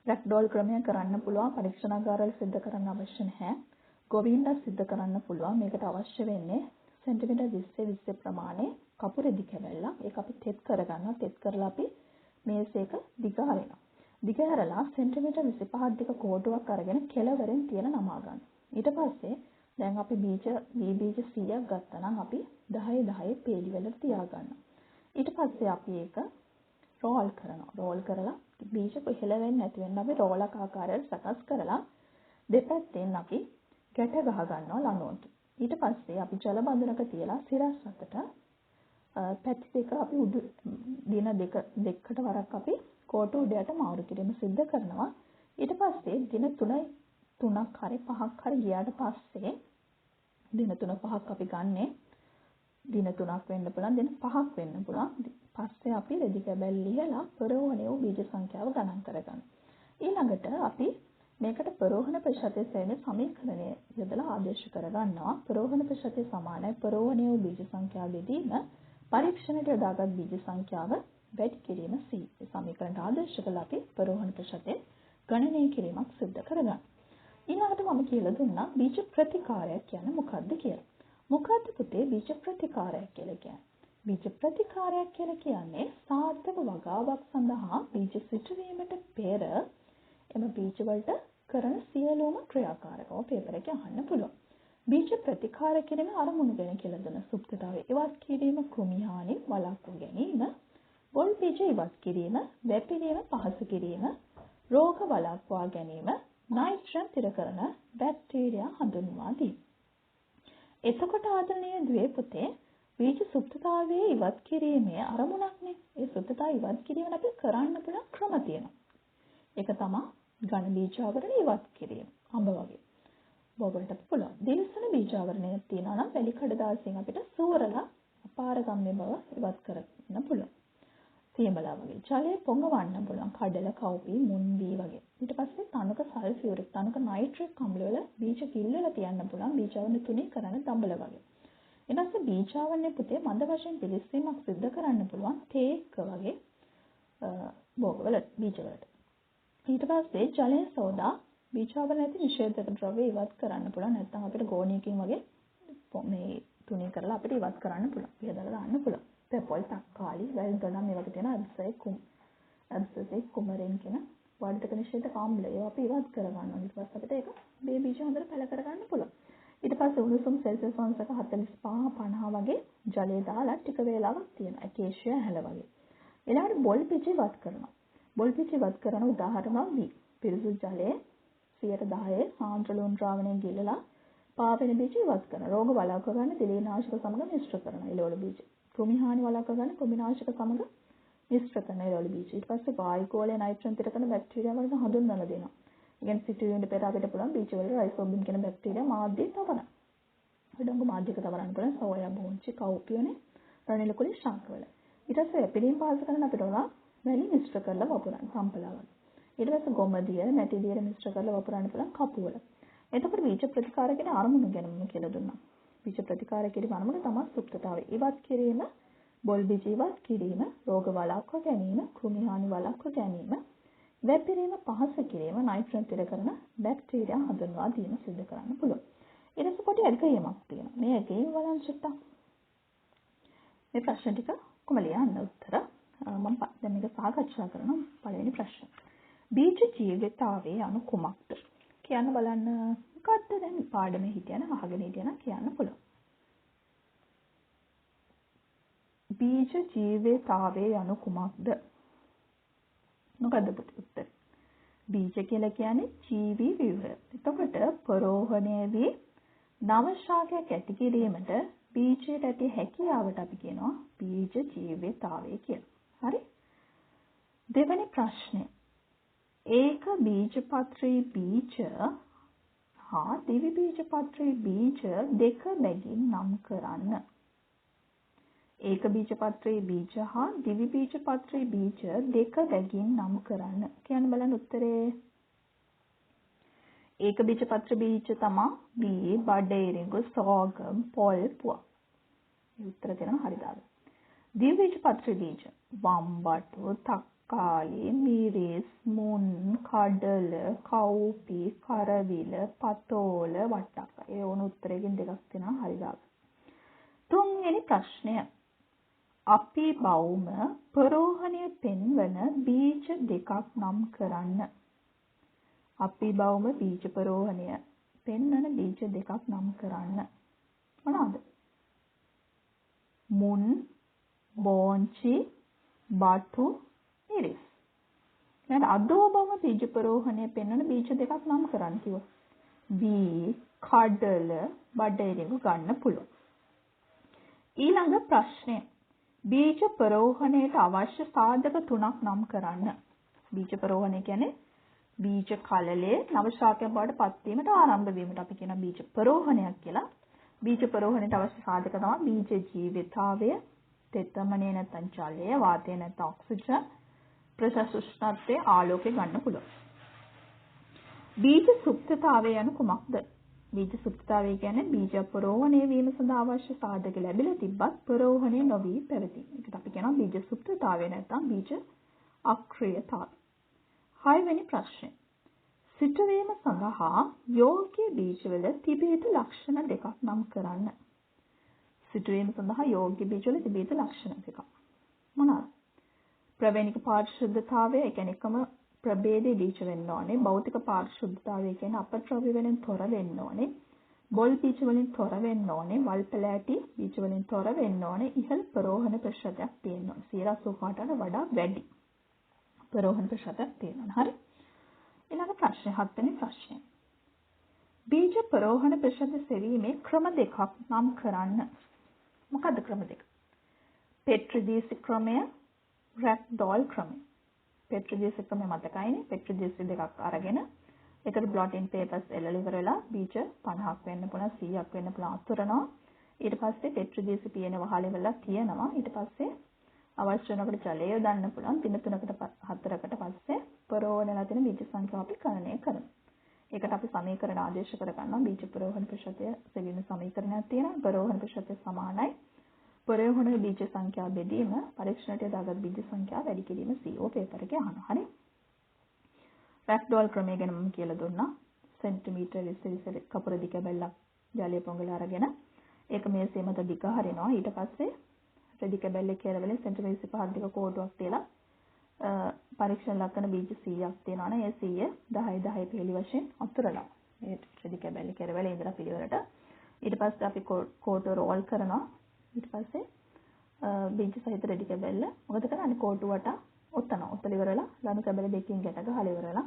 රැක්ඩෝල් ක්‍රමය කරන්න පුළුවන් පරීක්ෂණාගාරවල සිද්ධ කරන්න අවශ්‍ය නැහැ. ගොවීන්ට සිද්ධ කරන්න පුළුවන්. මේකට අවශ්‍ය වෙන්නේ සෙන්ටිමීටර් 20 ප්‍රමාණය කපුරෙදි කැවැල්ල. ඒක අපි තෙත් කරගන්නවා. තෙත් කරලා අපි මේසයක දිගහරිනවා. දිගහැරලා සෙන්ටිමීටර් 25ක් දිග කෝටුවක් අරගෙන කෙළවරෙන් තියෙන නමා ගන්න. ඊට පස්සේ දැන් අපි බීජ 100ක් ගත්තා නම් අපි 10 පේලි වලට තියා ගන්නවා. ඊට පස්සේ අපි ඒක රෝල් කරනවා. රෝල් කරලා බීජ ඉහළ වෙන්නේ නැති වෙන්න අපි රෝලක් ආකාරයට සකස් කරලා දෙපැත්තෙන් අපි ගැට ගහ ගන්නවා ලණුවකින්. ඊට පස්සේ අපි ජල බඳුනක තියලා සිරස් අතට පැති දෙක අපි උඩු දින දෙකකට වරක් අපි කෝටු උඩයට මාරු කිරීම සිද්ධ කරනවා. ඊට පස්සේ දින 3ක් හරි 5ක් හරි ගියාට පස්සේ දින 3-5ක් අපි ගන්නෙ දින 3ක් වෙන්න පුළුවන් දින 5ක් වෙන්න පුළුවන්. පස්සේ අපි රෙදි කැබැල් ලියලා පරෝහණය වූ බීජ සංඛ්‍යාව ගණන් කරගන්න. ඊළඟට අපි මේකට පරෝහණ ප්‍රතිශතය සෙවීමේ සමීකරණය යොදලා ආදේශ කරගන්නවා. පරෝහණ ප්‍රතිශතය සමානයි පරෝහණය වූ බීජ සංඛ්‍යාව බෙදීම පරීක්ෂණයට යොදාගත් බීජ සංඛ්‍යාව වැඩි කිරීම C. සමීකරණයට ආදේශ කළා අපි පරෝහණ ප්‍රතිශතය ගණනය කිරීමක් සිදු කරගන්න. ඊළඟට මම කියලා දුන්නා බීජ ප්‍රතිකාරයක් කියන්නේ මොකක්ද කියලා. මොකක්ද පුතේ බීජ ප්‍රතිකාරයක් කියලා කියන්නේ? බීජ ප්‍රතිකාරයක් කියලා කියන්නේ සාර්ථක වගාවක් සඳහා බීජ සිටුවීමට පෙර එම බීජ වලට කරන සියලුම ක්‍රියාකාරකම් පේපර් එකේ අහන්න පුළුවන්. බීජ ප්‍රතිකාර කිරීමේ අරමුණු ගැන කියලා දුන්න සුප්තතාවය ඉවත් කිරීම, කෘමි හානි වළක්වා ගැනීම, බොල් බීජ ඉවත් කිරීම, වැපිරීම පහසු කිරීම, රෝග වළක්වා ගැනීම, නයිට්‍රජන් තිර කරන බැක්ටීරියා හඳුන්වා දීම. එතකොට ආදරණීය දුවේ පුතේ බීජ සුප්තතාවයේ ඉවත් කිරීමේ අරමුණක්නේ. ඒ සුප්තතාවය ඉවත් කිරීම අපි කරන්න පුළුවන් ක්‍රම තියෙනවා. ඒක තමයි ඝන බීජාවරණ ඉවත් කිරීම. අඹ වගේ. බෝවලට පුළුවන්. දිලිසෙන බීජාවරණයක් තියෙනවා නම් වැලි කඩදාසියෙන් අපිට සූරලා අපාරගම්‍ය බව ඉවත් කරන්න පුළුවන්. සියඹලා වගේ. ජලය පොඟවන්න පුළුවන්. කඩල, කව්පි, මුන්වී වගේ. ඊට පස්සේ තනක සල්ෆියුරික්, තනක නයිට්‍රික් අම්ල වල බීජ කිල්ලලා තියන්න පුළුවන්. බීජාවරණ තුනී කරන දඹල වගේ. ඊට පස්සේ බීජාවරණය පුතේ මන්ද වශයෙන් පිළිස්සීමක් සිදු කරන්න පුළුවන්. තේක්ක වගේ බෝවල බීජවලට. ඊට පස්සේ ජලය සෝදා බීජාවරණ ඇති නිෂේධක ද්‍රව්‍ය ඉවත් කරන්න පුළුවන්. නැත්නම් අපිට ගෝණියකින් වගේ මේ තුනී කරලා අපිට ඉවත් කරන්න පුළුවන්. පියදලා දාන්න පුළුවන්. පෙපොල් තක්කාලි වැල් දොඩම් මේ වගේ තියෙන ඇබ්සෙසික් කුමරින් කියන වර්ධක නිෂේධක ආම්ල ඒවා අපි ඉවත් කරගන්නවා. ඊට පස්සේ අපිට ඒක මේ බීජ හොඳට පැල කරගන්න පුළුවන්. ඊට පස්සේ උණුසුම් සෙල්සියස් අංශක 45 50 වගේ ජලය දාලා ටික වේලාවක් තියනවා. ඒකේෂය හැල වගේ. ඊළඟට බොල් පිචි ඉවත් කරනවා. බොල් පිචි ඉවත් කරන උදාහරණ වී පිරිසුදු ජලයේ 10% සාන්ද්‍ර ලුණු ද්‍රාවණයෙන් ගිලලා පාවෙන බීජ ඉවත් කරන. රෝග වළක්ව ගන්න දිලීනාශක සමග මිශ්‍ර කරන. එළවලු බීජ. කෘමි හානි වළක්ව ගන්න කෘමිනාශක සමග මිශ්‍ර කරන එළවලු බීජ. ඊට පස්සේ වායුගෝලයේ නයිට්‍රජන් තිර කරන බැක්ටීරියා වලට හඳුන්වලා දෙනවා. ඉගෙන සිටුවෙන්න පෙර අපිට පුළුවන් බීජ වල රයිසෝබියම් කියන බැක්ටීරියා මාධ්‍ය තවරන. අඩංගු මාධ්‍යක තවරන්න පුළුවන් සෝයා බෝංචි කව්පියනේ රණිල කුලී ශාක වල. ඊට පස්සේ එපිඩීම් පාස් කරන අපිට උනා වැලි මිශ්‍ර කරලා වපුරන්න සම්පලා වල. ඊට පස්සේ ගොමදිය නැටි දියර මිශ්‍ර කරලා වපුරන්න පුළුවන් කපු වල. එතකොට බීජ ප්‍රතිකාර කියන අරමුණු ගැන මම කියලා දුන්නා. බීජ ප්‍රතිකාර කිරීම අරමුණ තමයි සුප්තතාවය. ඉවත් කිරීම, බොල් බීජ ඉවත් කිරීම, රෝග වළක්ව ගැනීම, කෘමි හානි වළක්ව ගැනීම, වැපිරීම පහස කිරීම, නයිට්‍රජන් තිර කරන බැක්ටීරියා හඳුන්වා දීම සිදු කරන්න පුළුවන්. ඊට පස්සේ පොඩි අධ්‍යයනයක් තියෙනවා. මේ එකේ බලන්න චුට්ටක්. මේ ප්‍රශ්න ටික කොහොම ලියන්න උත්තර මම දැන් මේක සාකච්ඡා කරනවා. පළවෙනි ප්‍රශ්න. බීජ ජීවිතාවයේ අනු කුමක්ද? කියන්න බලන්න මොකද්ද දැන් පාඩමේ හිටියන අහගෙන හිටියන කියන්න පුළුවන්. බීජ ජීවිතාවයේ අනු කුමක්ද? මොකද්ද උත්තර? බීජ කියලා කියන්නේ ජීවි විවර. එතකොට පරෝහණය වී නව ශාකයක් ඇති කිරීමට බීජයට ඇති හැකියාවට අපි කියනවා බීජ ජීවිතාවය කියලා. හරි? දෙවෙනි ප්‍රශ්නය. ඒක බීජපත්‍රී බීජ හා දිවි බීජපත්‍රී බීජ දෙක බැගින් නම් කරන්න. ඒක බීජපත්‍රී බීජ හා දිවි බීජපත්‍රී බීජ දෙක බැගින් නම් කරන්න. කියන්න බලන්න උත්තරේ. ඒක බීජපත්‍ර බීජ තමයි බී, බඩේරිඟු, සෝගම්, පොල්, පුවක්. මේ උත්තර දෙනවා හරි දාලා. දිවි බීජපත්‍රී බීජ වම්බටු, තක්කාලි, මිරිස්, මුන්, කඩල, කව්පි, කරවිල, පතෝල, වට්ටක්ක. ඒ වුණ උත්තරයෙන් දෙකක් දෙනවා හරි දාලා. තුන්වෙනි ප්‍රශ්නය. අපි බෞම පරෝහණය පෙන්වන බීජ දෙකක් නම් කරන්න. අපි බෞම බීජ පරෝහණය පෙන්වන බීජ දෙකක් නම් කරන්න. මොනවාද? මුන්, බෝංචි, බටු, මිරිස්. දැන් අදෝ බෞම බීජ පරෝහණය පෙන්වන බීජ දෙකක් නම් කරන්න කිව්වා. බී, කඩල, බඩේරිඟු ගන්න පුළුවන්. ඊළඟ ප්‍රශ්නය. බීජ පරෝහණයට අවශ්‍ය සාධක තුනක් නම් කරන්න. බීජ පරෝහණය කියන්නේ බීජ කලලේ නව ශාකයක් බවට පත්වීමට ආරම්භ වීමට අපි කියන බීජ පරෝහණයක් කියලා. බීජ පරෝහණයට අවශ්‍ය සාධක තමයි බීජ ජීවිතාවය, තෙතමනය නැත්නම් ජලය, වාතය නැත්නම් ඔක්සිජන්, ප්‍රසස් උෂ්ණත්වය, ආලෝකය ගන්න පුළුවන්. බීජ සුප්තතාවය යනු කුමක්ද? බීජ සුප්තතාවය කියන්නේ බීජ පරෝහණය වීම සඳහා අවශ්‍ය සාධක ලැබිලා තිබ්බත් පරෝහණය නොවි පැවතීම. ඒකට අපි කියනවා බීජ සුප්තතාවය නැත්නම් බීජ අක්‍රියතාවය. 6 වෙනි ප්‍රශ්නය. සිටුවීම සඳහා යෝග්‍ය බීජවල තිබිය යුතු ලක්ෂණ දෙකක් නම් කරන්න. සිටුවීම සඳහා යෝග්‍ය බීජවල තිබිය යුතු ලක්ෂණ දෙකක්. මොනවාද? ප්‍රවේණික පාරිශුද්ධතාවය, ඒ කියන්නේ එකම ප්‍රභේදයේ බීජ වෙන්න ඕනේ. භෞතික පාරිශුද්ධතාවය කියන්නේ අපද්‍රව්‍ය වලින් තොර වෙන්න ඕනේ. බොල් බීජ වලින් තොර වෙන්න ඕනේ. වල් පැලෑටි බීජ වලින් තොර වෙන්න ඕනේ. ඉහළ පරෝහණ ප්‍රතිශතයක් තියෙන්න ඕනේ. 88ට වඩා වැඩි. පරෝහණ ප්‍රතිශතයක් තියෙනවා. හරි. ඊළඟ ප්‍රශ්නේ 7 වෙනි ප්‍රශ්නය. බීජ පරෝහණ ප්‍රතිශත සෙවීමේ ක්‍රම දෙකක් නම් කරන්න. මොකද්ද ක්‍රම දෙක? පෙට්‍රිදීසි ක්‍රමය, රැග්ඩෝල් ක්‍රමය. පෙට්‍රිදීසි ක්‍රමය මතකයිනේ. පෙට්‍රිදීසි දෙකක් අරගෙන ඒකට බ්ලොටින් පේපර්ස් එල්ලලා ඉවරලා බීජ 50ක් වෙන්න පුළුවන් 100ක් වෙන්න පුළුවන් අතුරනවා. ඊට පස්සේ පෙට්‍රිදීසි පියන වහලේ වෙලා තියනවා. ඊට පස්සේ අවශ්‍ය වෙනකොට ජලය දාන්න පුළුවන්. දින 3කට 4කට පස්සේ පරෝහණලා තියෙන බීජ සංඛ්‍යාව අපි ගණනය කරනවා. ඒකට අපි සමීකරණ ආදේශ කර ගන්නවා. බීජ පරෝහණ ප්‍රතිශතය සෙවීම සමීකරණයක් තියෙනවා. පරෝහණ ප්‍රතිශතය සමානයි පරෝහණ බීජ සංඛ්‍යාව බෙදීම පරීක්ෂණයට දාගත් බීජ සංඛ්‍යාව වැඩි කිරීම CO පේපර් එකේ අහනවා. හරි. රැග්ඩෝල් ක්‍රමය ගැන මම කියලා දුන්නා. සෙන්ටිමීටර 20 කපුර දිග බැලක් ජලය පොඟලා අරගෙන ඒක මේසෙ මත දිග හරිනවා. ඊට පස්සේ රෙදි කැබැල්ලේ කෙරවලින් සෙන්ටිමීටර් 25ක් දිග කෝටුවක් තියලා පරීක්ෂණ ලක්කන බීජ 100ක් තියෙනවනේ. ඒ 100 10 10 පිළි වශයෙන් අතුරලා මේ රෙදි කැබැල්ලේ කෙරවලේ ඉඳලා පිළිවෙලට ඊට පස්සේ අපි කෝටුව රෝල් කරනවා. ඊට පස්සේ බීජ සහිත රෙදි කැබැල්ල මොකද කරන්නේ කෝටුවට ඔතනවා. ඔතල ඉවරලා ලණු කැබැල්ල දෙකකින් ගැට ගහලා ඉවරලා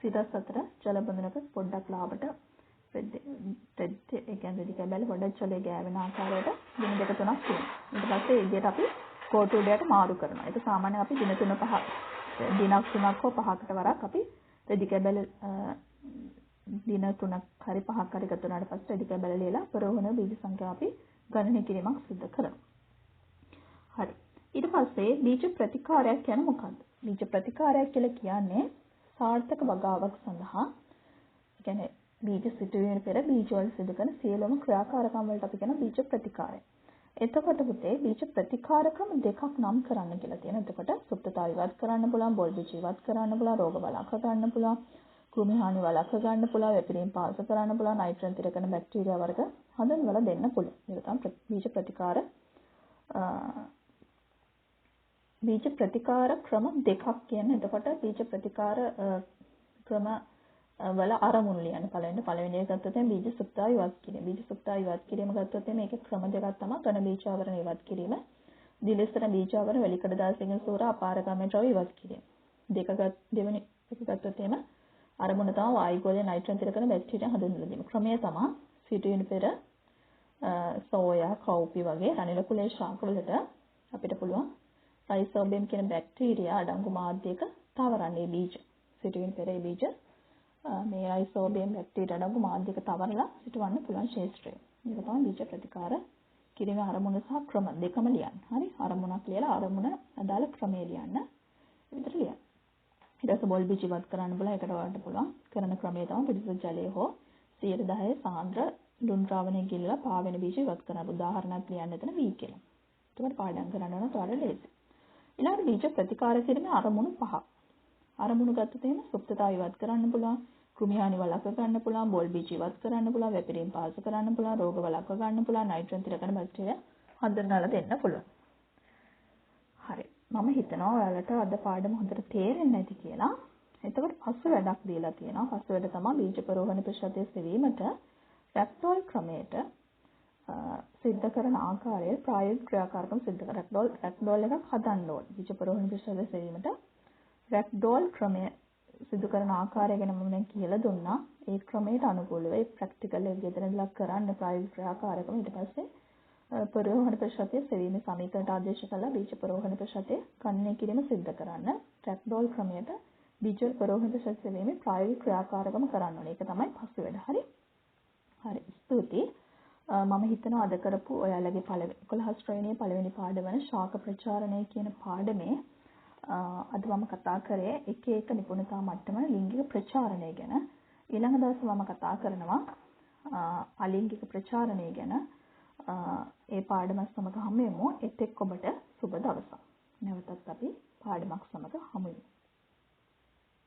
සිරස් අතර ජල බඳුනක පොඩ්ඩක් ලාවට ඒ කියන්නේ රෙදි කැබැල්ල පොඩ්ඩක් ජලයේ ගෑවෙන ආකාරයට දින දෙක තුනක් තියෙනවා. ඊට පස්සේ ඒ විදිහට අපි කෝටුව උඩට මාරු කරනවා. ඒක සාමාන්‍යයෙන් අපි දින 3-5 දිනක් 3ක් හෝ 5කට වරක් අපි රෙදි කැබැල්ල දින 3ක් හරි 5ක් හරි ගත වුණාට පස්සේ රෙදි කැබැල්ල ලියලා පරෝහණ බීජ සංඛ්‍යාව අපි ගණනය කිරීමක් සිදු කරනවා. හරි. ඊට පස්සේ බීජ ප්‍රතිකාරයක් කියන්නේ මොකක්ද? බීජ ප්‍රතිකාරයක් කියලා කියන්නේ සාර්ථක වගාවක් සඳහා කියන්නේ බීජ සිටුවීමෙන් පෙර බීජ වල සිදු කරන සියලුම ක්‍රියාකාරකම් වලට අපි කියන බීජ ප්‍රතිකාරය. එතකොට පුතේ බීජ ප්‍රතිකාරකම් දෙකක් නම් කරන්න කියලා තියෙනවා. එතකොට සුප්තතාව ඉවත් කරන්න පුළුවන්, බොල් බීජ ඉවත් කරන්න පුළුවන්, රෝග වළක්ව ගන්න පුළුවන්, කෘමි හානි වළක්ව ගන්න පුළුවන්, වැපිරීම පාස කරන්න පුළුවන්, නයිට්‍රජන් තිර කරන බැක්ටීරියා වර්ග හඳුන්වලා දෙන්න පුළුවන්. ඒක තමයි බීජ ප්‍රතිකාර බීජ ප්‍රතිකාර ක්‍රම දෙකක් කියන්නේ. එතකොට බීජ ප්‍රතිකාර ක්‍රම වල අරමුණු ලියන්න පළවෙනි එක ගත්තොත් එහේ බීජ සුප්තාව ඉවත් කිරීම. බීජ සුප්තාව ඉවත් කිරීම ගත්තොත් එහේ මේකේ ක්‍රම දෙකක් තමයි ඝන බීජාවරණ ඉවත් කිරීම. දිලිස්සන බීජාවරණ වැලිකඩ දාසයෙන් සූර අපාරගාමී ද්‍රව්‍ය ඉවත් කිරීම. දෙවෙනි එක ගත්තොත් එහේ අරමුණ තමයි වායු ගෝලයේ නයිට්‍රජන් තිර කරන බැක්ටීරියා හඳුන්වලා දීම. ක්‍රමය තමයි සිටුවෙන පෙර සෝයා, කව්පි වගේ රනිල කුලේ ශාකවලට අපිට පුළුවන් රයිසෝබියම් කියන බැක්ටීරියා අඩංගු මාධ්‍යයක තවරන්නේ බීජ. සිටුවෙන පෙර බීජ මේ රයිසෝබියම් බැක්ටීරියා අඩංගු මාධ්‍යයක තවරලා සිටවන්න පුළුවන් ශේෂ්ත්‍රය. මේක තමයි බීජ ප්‍රතිකාර කිරීමේ අරමුණ සහ ක්‍රම දෙකම ලියන්න. හරි? අරමුණක් ලියලා අරමුණ අදාළ ක්‍රමය ලියන්න. විතර ලියන්න. ඊට පස්සේ බොල් බීජ ඉවත් කරන්න බලලා ඒකට වඩන්න පුළුවන්. කරන ක්‍රමය තමයි පිරිසිදු ජලය හෝ 10% සාන්ද්‍ර ලුණු ද්‍රාවණය ගිල්ලලා පාවෙන බීජ ඉවත් කරන්න. උදාහරණයක් ලියන්න එතන V කියලා. එතකොට පාඩම් කරන්න ඕන තවර ලේසි. ඊළඟට බීජ ප්‍රතිකාර කිරීමේ අරමුණු 5. අරමුණු ගත්තොත් එහෙම සුප්තතාව ඉවත් කරන්න පුළුවන්, කෘමි හානි වළක්ව ගන්න පුළුවන්, බොල් බීජ ඉවත් කරන්න පුළුවන්, වැපිරීම පාස කරන්න පුළුවන්, රෝග වළක්ව ගන්න පුළුවන්, නයිට්‍රජන් තිර කරන බැක්ටීරියා හඳුන්වලා දෙන්න පුළුවන්. හරි. මම හිතනවා ඔයාලට අද පාඩම හොඳට තේරෙන්නේ නැති කියලා. එතකොට පස්සේ වැඩක් දීලා තියෙනවා. පස්සේ වැඩ තමයි බීජ පරෝහණ ප්‍රතිශතය සෙවීමට රැක්ඩෝල් ක්‍රමයට සිද්ධ කරන ආකාරය ප්‍රායෝගික ක්‍රියාකාරකම් සිද්ධ කර රැක්ඩෝල් එකක් හදන්න ඕන. බීජ පරෝහණ ප්‍රතිශතය සෙවීමට රැක්ඩෝල් ක්‍රමය සිදු කරන ආකාරය ගැන මම දැන් කියලා දුන්නා. ඒ ක්‍රමයට අනුකූලව ඒ ප්‍රැක්ටිකල් එක ගෙදරදලා කරන්න ප්‍රායෝගික ක්‍රියාකාරකම් ඊට පස්සේ පරෝහණ ප්‍රතිශතය සෙවීමේ සමීකරණට ආදේශ කළා බීජ පරෝහණ ප්‍රතිශතය ගණනය කිරීම සිද්ධ කරන්න. රැක්ඩෝල් ක්‍රමයට බීජ පරෝහණ ප්‍රතිශතය සෙවීමේ ප්‍රායෝගික ක්‍රියාකාරකම් කරන්න ඕනේ. ඒක තමයි පස්සේ වැඩ. හරි? හරි. ස්තුතියි. මම හිතනවා අද කරපු ඔයාලගේ 11 ශ්‍රේණියේ පළවෙනි පාඩම වන ශාක ප්‍රචාරණය කියන පාඩමේ අද මම කතා කරේ එක එක නිපුණතා මට්ටම ලිංගික ප්‍රචාරණය ගැන. ඊළඟ දවසේ මම කතා කරනවා අලිංගික ප්‍රචාරණය ගැන. ඒ පාඩමත් සමග හමු වෙමු. එතෙක් ඔබට සුබ දවසක්. නැවතත් අපි පාඩමක් සමග හමු වෙමු.